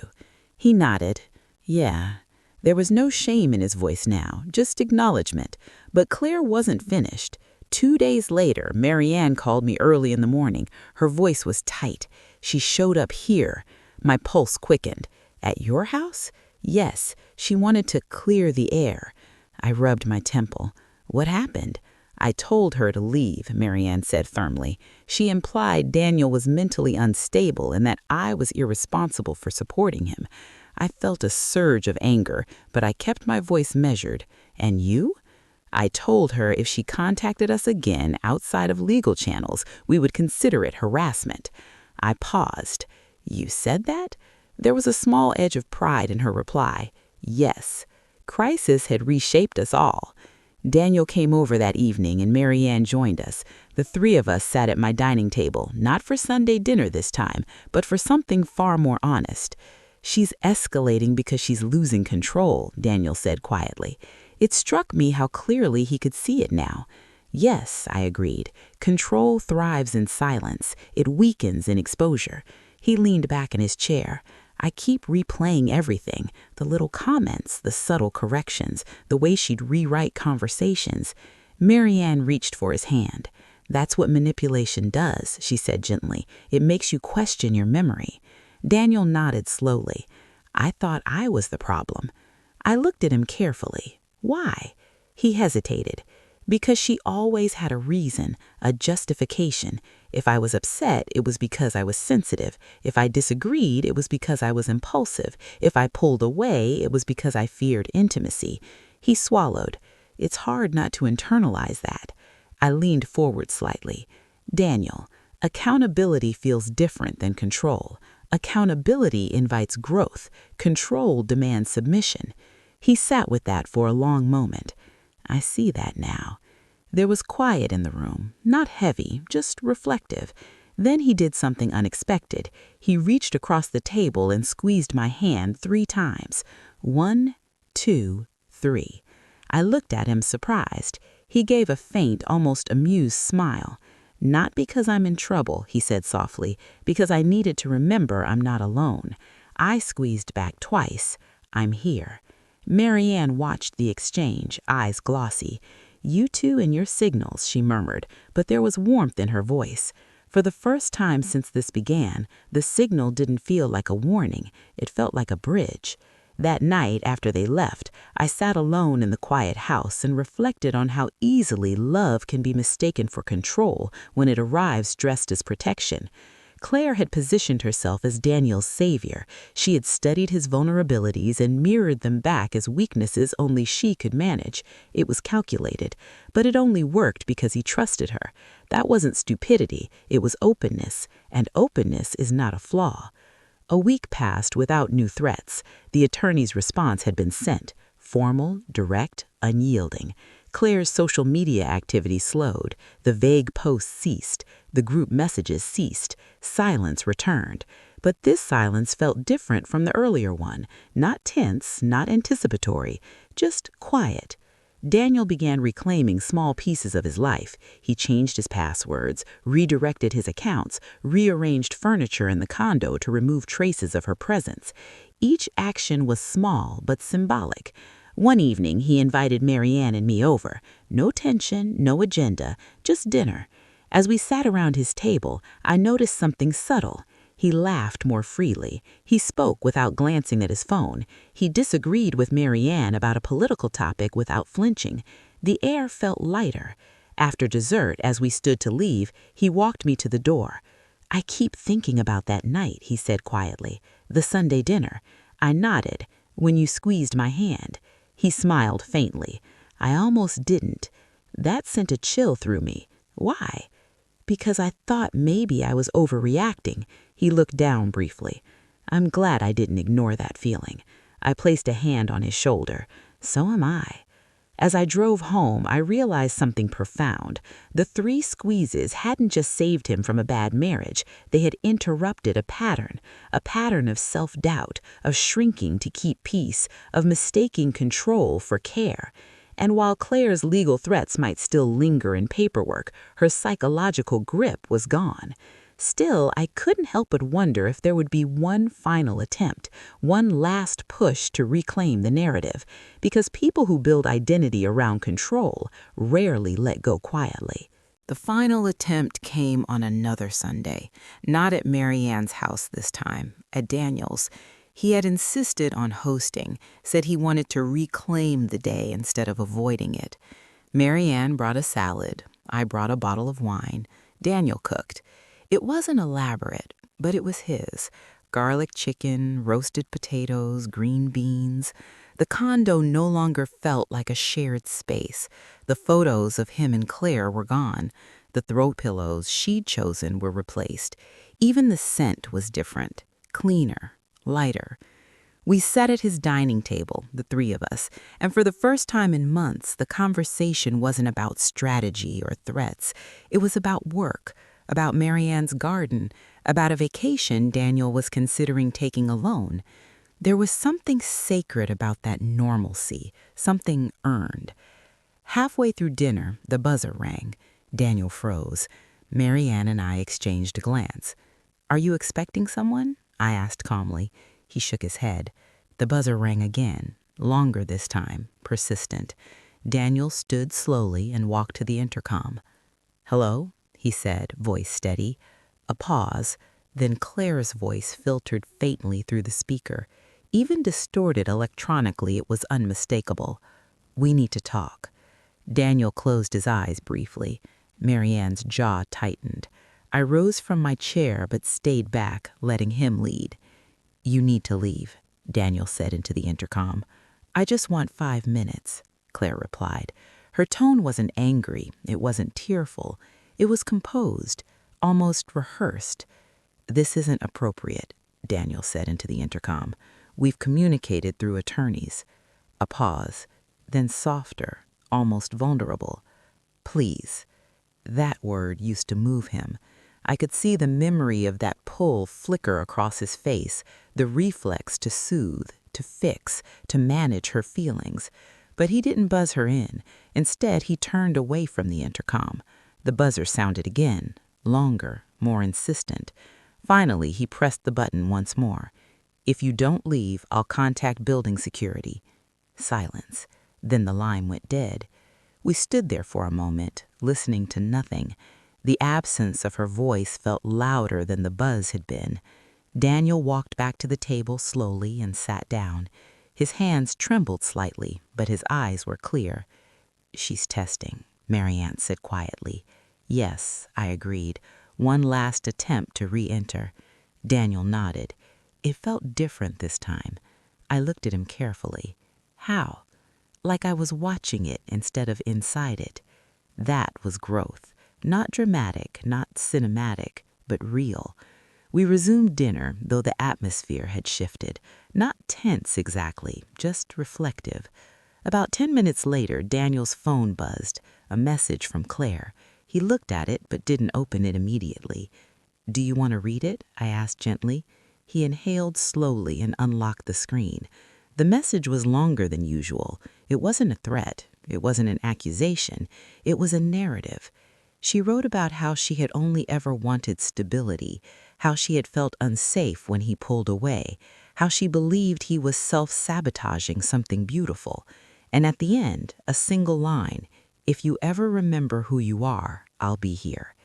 Speaker 1: He nodded. "Yeah." There was no shame in his voice now, just acknowledgement. But Claire wasn't finished. 2 days later, Marianne called me early in the morning. Her voice was tight. "She showed up here." My pulse quickened. "At your house?" "Yes." She wanted to clear the air. I rubbed my temple. "What happened?" "I told her to leave," Marianne said firmly. She implied Daniel was mentally unstable and that I was irresponsible for supporting him. I felt a surge of anger, but I kept my voice measured. "And you?" "I told her if she contacted us again outside of legal channels, we would consider it harassment." I paused. "You said that?" There was a small edge of pride in her reply. "Yes." Crisis had reshaped us all. Daniel came over that evening and Marianne joined us. The three of us sat at my dining table, not for Sunday dinner this time, but for something far more honest. "She's escalating because she's losing control," Daniel said quietly. It struck me how clearly he could see it now. "Yes," I agreed. "Control thrives in silence. It weakens in exposure." He leaned back in his chair. "I keep replaying everything, the little comments, the subtle corrections, the way she'd rewrite conversations." Marianne reached for his hand. "That's what manipulation does," she said gently. "It makes you question your memory." Daniel nodded slowly. "I thought I was the problem." I looked at him carefully. "Why?" He hesitated. "Because she always had a reason, a justification. If I was upset, it was because I was sensitive. If I disagreed, it was because I was impulsive. If I pulled away, it was because I feared intimacy." He swallowed. "It's hard not to internalize that." I leaned forward slightly. "Daniel, accountability feels different than control. Accountability invites growth. Control demands submission." He sat with that for a long moment. "I see that now." There was quiet in the room, not heavy, just reflective. Then he did something unexpected. He reached across the table and squeezed my hand 3 times. 1, 2, 3. I looked at him surprised. He gave a faint, almost amused smile. "Not because I'm in trouble," he said softly, "because I needed to remember I'm not alone." I squeezed back twice. "I'm here." Marianne watched the exchange, eyes glossy. "You two and your signals," she murmured, but there was warmth in her voice. For the first time since this began, the signal didn't feel like a warning. It felt like a bridge. That night, after they left, I sat alone in the quiet house and reflected on how easily love can be mistaken for control when it arrives dressed as protection. Claire had positioned herself as Daniel's savior. She had studied his vulnerabilities and mirrored them back as weaknesses only she could manage. It was calculated, but it only worked because he trusted her. That wasn't stupidity, it was openness, and openness is not a flaw. A week passed without new threats. The attorney's response had been sent, formal, direct, unyielding. Claire's social media activity slowed. The vague posts ceased. The group messages ceased. Silence returned. But this silence felt different from the earlier one. Not tense, not anticipatory, just quiet. Daniel began reclaiming small pieces of his life. He changed his passwords, redirected his accounts, rearranged furniture in the condo to remove traces of her presence. Each action was small but symbolic. One evening, he invited Marianne and me over. No tension, no agenda, just dinner. As we sat around his table, I noticed something subtle. He laughed more freely. He spoke without glancing at his phone. He disagreed with Marianne about a political topic without flinching. The air felt lighter. After dessert, as we stood to leave, he walked me to the door. "I keep thinking about that night," he said quietly. "The Sunday dinner." I nodded. "When you squeezed my hand." He smiled faintly. "I almost didn't." That sent a chill through me. "Why?" "Because I thought maybe I was overreacting." He looked down briefly. "I'm glad I didn't ignore that feeling." I placed a hand on his shoulder. "So am I." As I drove home, I realized something profound. The 3 squeezes hadn't just saved him from a bad marriage, they had interrupted a pattern of self-doubt, of shrinking to keep peace, of mistaking control for care. And while Claire's legal threats might still linger in paperwork, her psychological grip was gone. Still, I couldn't help but wonder if there would be one final attempt, one last push to reclaim the narrative, because people who build identity around control rarely let go quietly. The final attempt came on another Sunday, not at Marianne's house this time, at Daniel's. He had insisted on hosting, said he wanted to reclaim the day instead of avoiding it. Marianne brought a salad. I brought a bottle of wine. Daniel cooked. It wasn't elaborate, but it was his. Garlic chicken, roasted potatoes, green beans. The condo no longer felt like a shared space. The photos of him and Claire were gone. The throw pillows she'd chosen were replaced. Even the scent was different, cleaner, lighter. We sat at his dining table, the 3 of us, and for the first time in months, the conversation wasn't about strategy or threats. It was about work, about Marianne's garden, about a vacation Daniel was considering taking alone. There was something sacred about that normalcy, something earned. Halfway through dinner, the buzzer rang. Daniel froze. Marianne and I exchanged a glance. "Are you expecting someone?" I asked calmly. He shook his head. The buzzer rang again, longer this time, persistent. Daniel stood slowly and walked to the intercom. "Hello?" he said, voice steady. A pause, then Claire's voice filtered faintly through the speaker. Even distorted electronically, it was unmistakable. "We need to talk." Daniel closed his eyes briefly. Marianne's jaw tightened. I rose from my chair but stayed back, letting him lead. "You need to leave," Daniel said into the intercom. "I just want 5 minutes," Claire replied. Her tone wasn't angry, it wasn't tearful. It was composed, almost rehearsed. "This isn't appropriate," Daniel said into the intercom. "We've communicated through attorneys." A pause, then softer, almost vulnerable. "Please." That word used to move him. I could see the memory of that pull flicker across his face, the reflex to soothe, to fix, to manage her feelings. But he didn't buzz her in. Instead, he turned away from the intercom. The buzzer sounded again, longer, more insistent. Finally, he pressed the button once more. "If you don't leave, I'll contact building security." Silence. Then the line went dead. We stood there for a moment, listening to nothing. The absence of her voice felt louder than the buzz had been. Daniel walked back to the table slowly and sat down. His hands trembled slightly, but his eyes were clear. "She's testing," Marianne said quietly. "Yes," I agreed. One last attempt to re-enter. Daniel nodded. It felt different this time. I looked at him carefully. How? Like I was watching it instead of inside it. That was growth. Not dramatic, not cinematic, but real. We resumed dinner, though the atmosphere had shifted. Not tense exactly, just reflective. About 10 minutes later, Daniel's phone buzzed, a message from Claire. He looked at it, but didn't open it immediately. "Do you want to read it?" I asked gently. He inhaled slowly and unlocked the screen. The message was longer than usual. It wasn't a threat. It wasn't an accusation. It was a narrative. She wrote about how she had only ever wanted stability, how she had felt unsafe when he pulled away, how she believed he was self-sabotaging something beautiful. And at the end, a single line, "If you ever remember who you are, I'll be here."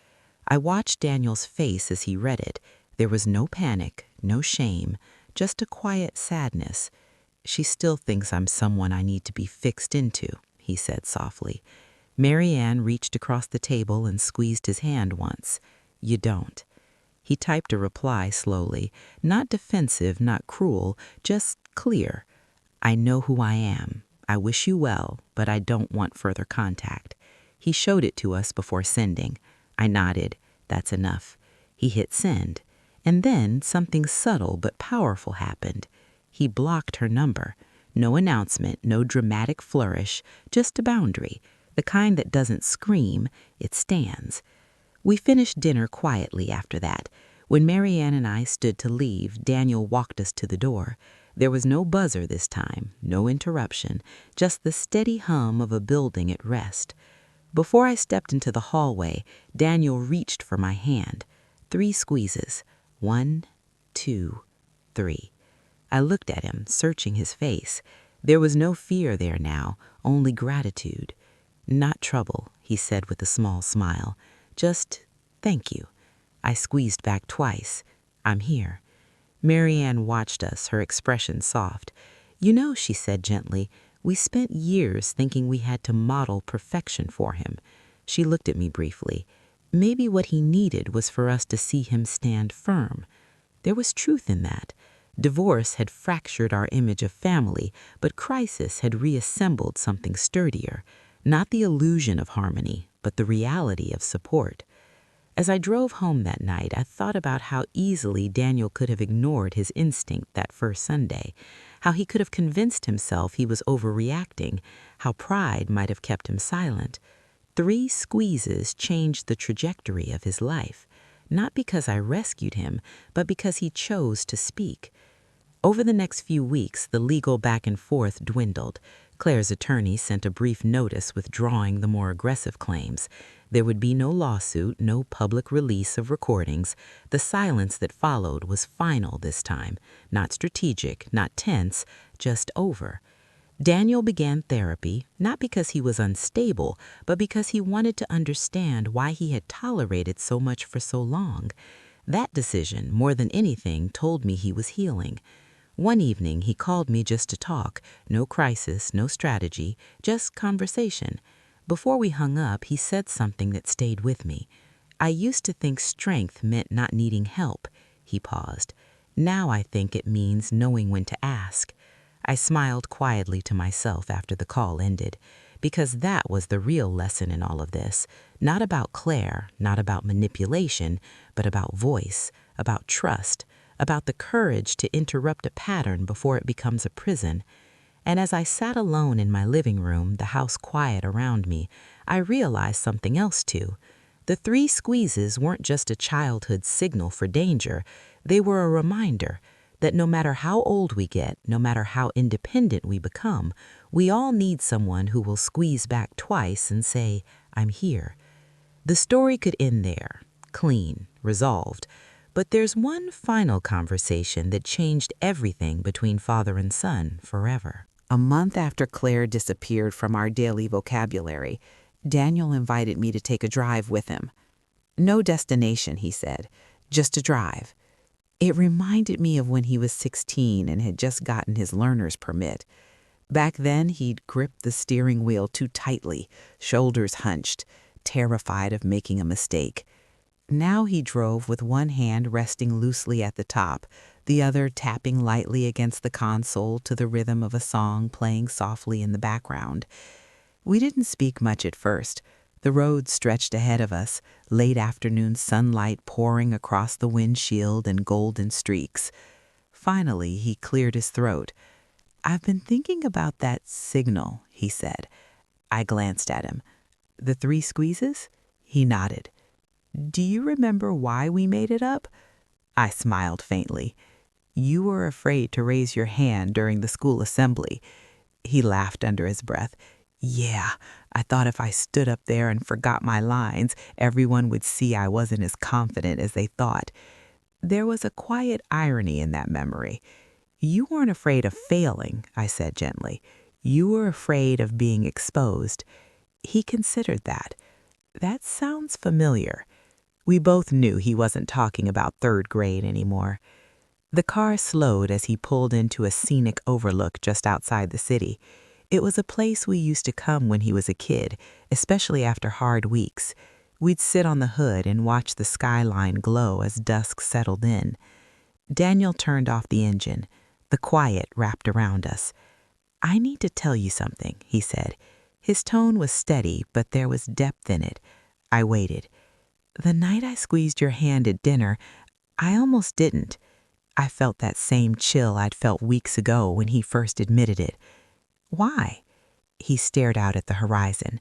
Speaker 1: I watched Daniel's face as he read it. There was no panic, no shame, just a quiet sadness. "She still thinks I'm someone I need to be fixed into," he said softly. Marianne reached across the table and squeezed his hand once. "You don't." He typed a reply slowly, not defensive, not cruel, just clear. "I know who I am. I wish you well, but I don't want further contact." He showed it to us before sending. I nodded. That's enough. He hit send. And then something subtle but powerful happened. He blocked her number. No announcement, no dramatic flourish, just a boundary, the kind that doesn't scream, it stands. We finished dinner quietly after that. When Marianne and I stood to leave, Daniel walked us to the door. There was no buzzer this time, no interruption, just the steady hum of a building at rest. Before I stepped into the hallway, Daniel reached for my hand. 3 squeezes. 1, 2, 3. I looked at him, searching his face. There was no fear there now, only gratitude. "Not trouble," he said with a small smile. "Just thank you." I squeezed back twice. "I'm here." Marianne watched us, her expression soft. "You know," she said gently, "we spent years thinking we had to model perfection for him." She looked at me briefly. Maybe what he needed was for us to see him stand firm. There was truth in that. Divorce had fractured our image of family, but crisis had reassembled something sturdier. Not the illusion of harmony, but the reality of support. As I drove home that night, I thought about how easily Daniel could have ignored his instinct that first Sunday, how he could have convinced himself he was overreacting, how pride might have kept him silent. 3 squeezes changed the trajectory of his life, not because I rescued him, but because he chose to speak. Over the next few weeks, the legal back and forth dwindled. Claire's attorney sent a brief notice withdrawing the more aggressive claims. There would be no lawsuit, no public release of recordings. The silence that followed was final this time, not strategic, not tense, just over. Daniel began therapy, not because he was unstable, but because he wanted to understand why he had tolerated so much for so long. That decision, more than anything, told me he was healing. One evening, he called me just to talk. No crisis, no strategy, just conversation. Before we hung up, he said something that stayed with me. "I used to think strength meant not needing help." He paused. "Now I think it means knowing when to ask." I smiled quietly to myself after the call ended, because that was the real lesson in all of this. Not about Claire, not about manipulation, but about voice, about trust, about the courage to interrupt a pattern before it becomes a prison. And as I sat alone in my living room, the house quiet around me, I realized something else too. The 3 squeezes weren't just a childhood signal for danger. They were a reminder that no matter how old we get, no matter how independent we become, we all need someone who will squeeze back twice and say, "I'm here." The story could end there, clean, resolved. But there's one final conversation that changed everything between father and son forever. A month after Claire disappeared from our daily vocabulary, Daniel invited me to take a drive with him. "No destination," he said, "just a drive." It reminded me of when he was 16 and had just gotten his learner's permit. Back then, he'd gripped the steering wheel too tightly, shoulders hunched, terrified of making a mistake. Now he drove with one hand resting loosely at the top, the other tapping lightly against the console to the rhythm of a song playing softly in the background. We didn't speak much at first. The road stretched ahead of us, late afternoon sunlight pouring across the windshield in golden streaks. Finally, he cleared his throat. "I've been thinking about that signal," he said. I glanced at him. "The 3 squeezes?" He nodded. "Do you remember why we made it up?" I smiled faintly. "You were afraid to raise your hand during the school assembly." He laughed under his breath. "Yeah, I thought if I stood up there and forgot my lines, everyone would see I wasn't as confident as they thought." There was a quiet irony in that memory. "You weren't afraid of failing," I said gently. "You were afraid of being exposed." He considered that. "That sounds familiar." We both knew he wasn't talking about 3rd grade anymore. The car slowed as he pulled into a scenic overlook just outside the city. It was a place we used to come when he was a kid, especially after hard weeks. We'd sit on the hood and watch the skyline glow as dusk settled in. Daniel turned off the engine. The quiet wrapped around us. "I need to tell you something," he said. His tone was steady, but there was depth in it. I waited. "The night I squeezed your hand at dinner, I almost didn't." I felt that same chill I'd felt weeks ago when he first admitted it. Why? He stared out at the horizon.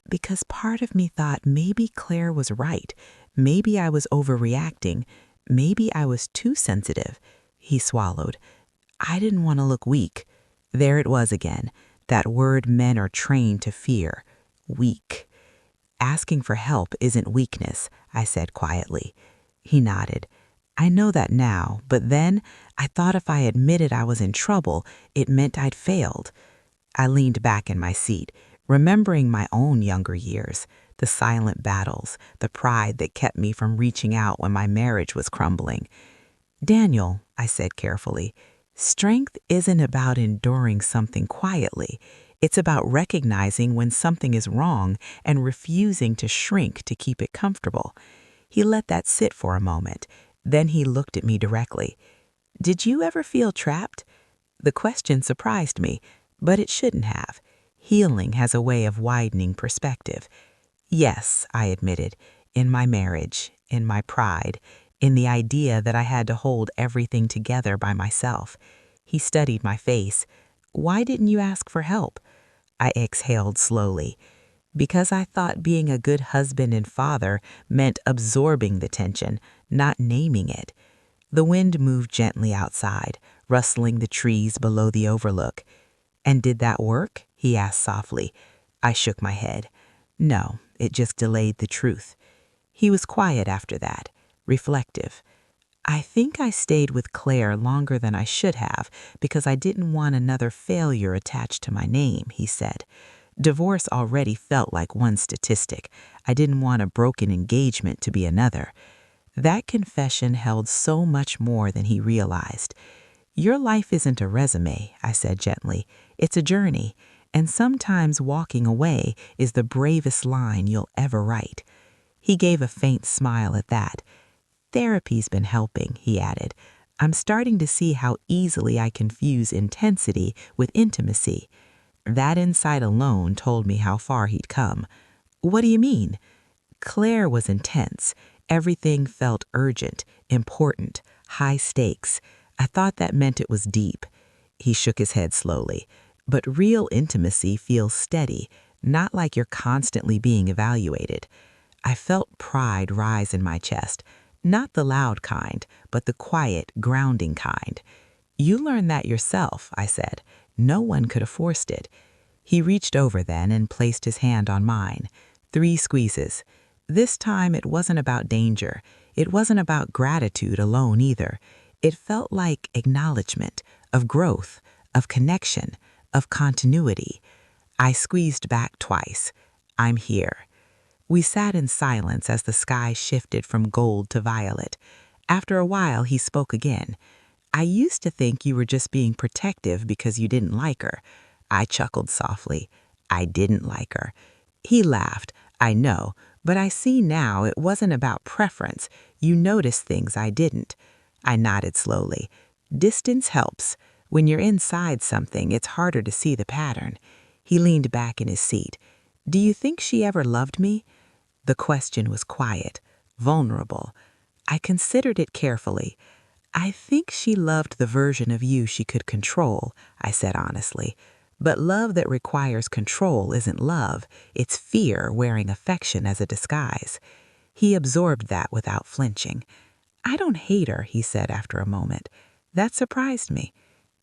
Speaker 1: Because part of me thought maybe Claire was right. Maybe I was overreacting. Maybe I was too sensitive. He swallowed. I didn't want to look weak. There it was again, that word men are trained to fear. Weak. Asking for help isn't weakness, I said quietly. He nodded. I know that now, but then I thought if I admitted I was in trouble, it meant I'd failed. I leaned back in my seat, remembering my own younger years, the silent battles, the pride that kept me from reaching out when my marriage was crumbling. Daniel, I said carefully, strength isn't about enduring something quietly. It's about recognizing when something is wrong and refusing to shrink to keep it comfortable. He let that sit for a moment. Then he looked at me directly. Did you ever feel trapped? The question surprised me, but it shouldn't have. Healing has a way of widening perspective. Yes, I admitted, in my marriage, in my pride, in the idea that I had to hold everything together by myself. He studied my face. Why didn't you ask for help? I exhaled slowly. Because I thought being a good husband and father meant absorbing the tension, not naming it. The wind moved gently outside, rustling the trees below the overlook. And did that work? He asked softly. I shook my head. No, it just delayed the truth. He was quiet after that, reflective. I think I stayed with Claire longer than I should have because I didn't want another failure attached to my name, he said. Divorce already felt like one statistic. I didn't want a broken engagement to be another. That confession held so much more than he realized. Your life isn't a resume, I said gently. It's a journey, and sometimes walking away is the bravest line you'll ever write. He gave a faint smile at that. Therapy's been helping, he added. I'm starting to see how easily I confuse intensity with intimacy. That insight alone told me how far he'd come. What do you mean? Claire was intense. Everything felt urgent, important, high stakes. I thought that meant it was deep. He shook his head slowly. But real intimacy feels steady, not like you're constantly being evaluated. I felt pride rise in my chest, not the loud kind, but the quiet, grounding kind. You learned that yourself, I said. No one could have forced it. He reached over then and placed his hand on mine. 3 squeezes. This time it wasn't about danger. It wasn't about gratitude alone either. It felt like acknowledgement of growth, of connection, of continuity. I squeezed back twice. I'm here. We sat in silence as the sky shifted from gold to violet. After a while, he spoke again. I used to think you were just being protective because you didn't like her. I chuckled softly. I didn't like her. He laughed. I know, but I see now it wasn't about preference. You noticed things I didn't. I nodded slowly. Distance helps. When you're inside something, it's harder to see the pattern. He leaned back in his seat. Do you think she ever loved me? The question was quiet, vulnerable. I considered it carefully. I think she loved the version of you she could control, I said honestly. But love that requires control isn't love. It's fear wearing affection as a disguise. He absorbed that without flinching. I don't hate her, he said after a moment. That surprised me.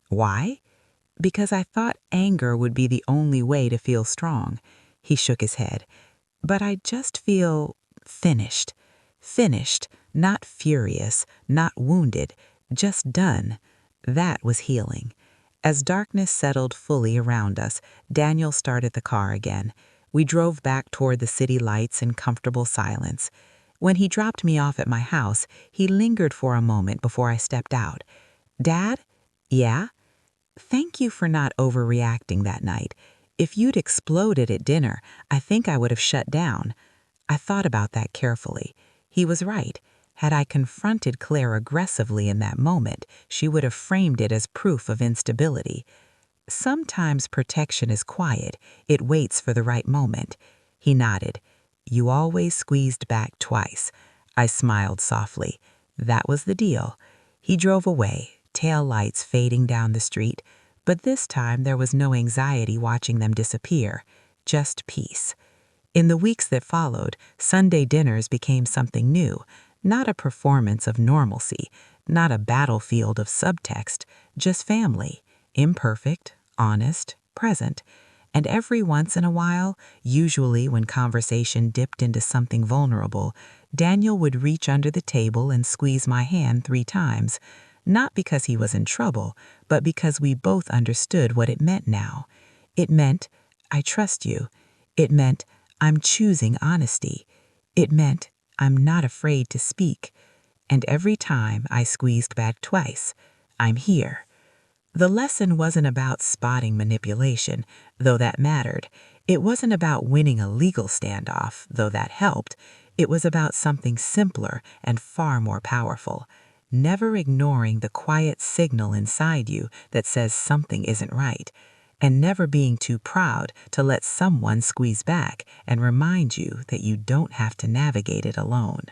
Speaker 1: Why? Because I thought anger would be the only way to feel strong. He shook his head. But I just feel finished. Finished, not furious, not wounded, just done. That was healing. As darkness settled fully around us, Daniel started the car again. We drove back toward the city lights in comfortable silence. When he dropped me off at my house, he lingered for a moment before I stepped out. Dad? Yeah? Thank you for not overreacting that night. If you'd exploded at dinner, I think I would have shut down. I thought about that carefully. He was right. Had I confronted Claire aggressively in that moment, she would have framed it as proof of instability. Sometimes protection is quiet. It waits for the right moment. He nodded. You always squeezed back twice. I smiled softly. That was the deal. He drove away, tail lights fading down the street, but this time there was no anxiety watching them disappear, just peace. In the weeks that followed, Sunday dinners became something new, not a performance of normalcy, not a battlefield of subtext, just family, imperfect, honest, present. And every once in a while, usually when conversation dipped into something vulnerable, Daniel would reach under the table and squeeze my hand 3 times, not because he was in trouble, but because we both understood what it meant now. It meant, I trust you. It meant, I'm choosing honesty. It meant, I'm not afraid to speak. And every time I squeezed back twice, I'm here. The lesson wasn't about spotting manipulation, though that mattered. It wasn't about winning a legal standoff, though that helped. It was about something simpler and far more powerful. Never ignoring the quiet signal inside you that says something isn't right, and never being too proud to let someone squeeze back and remind you that you don't have to navigate it alone.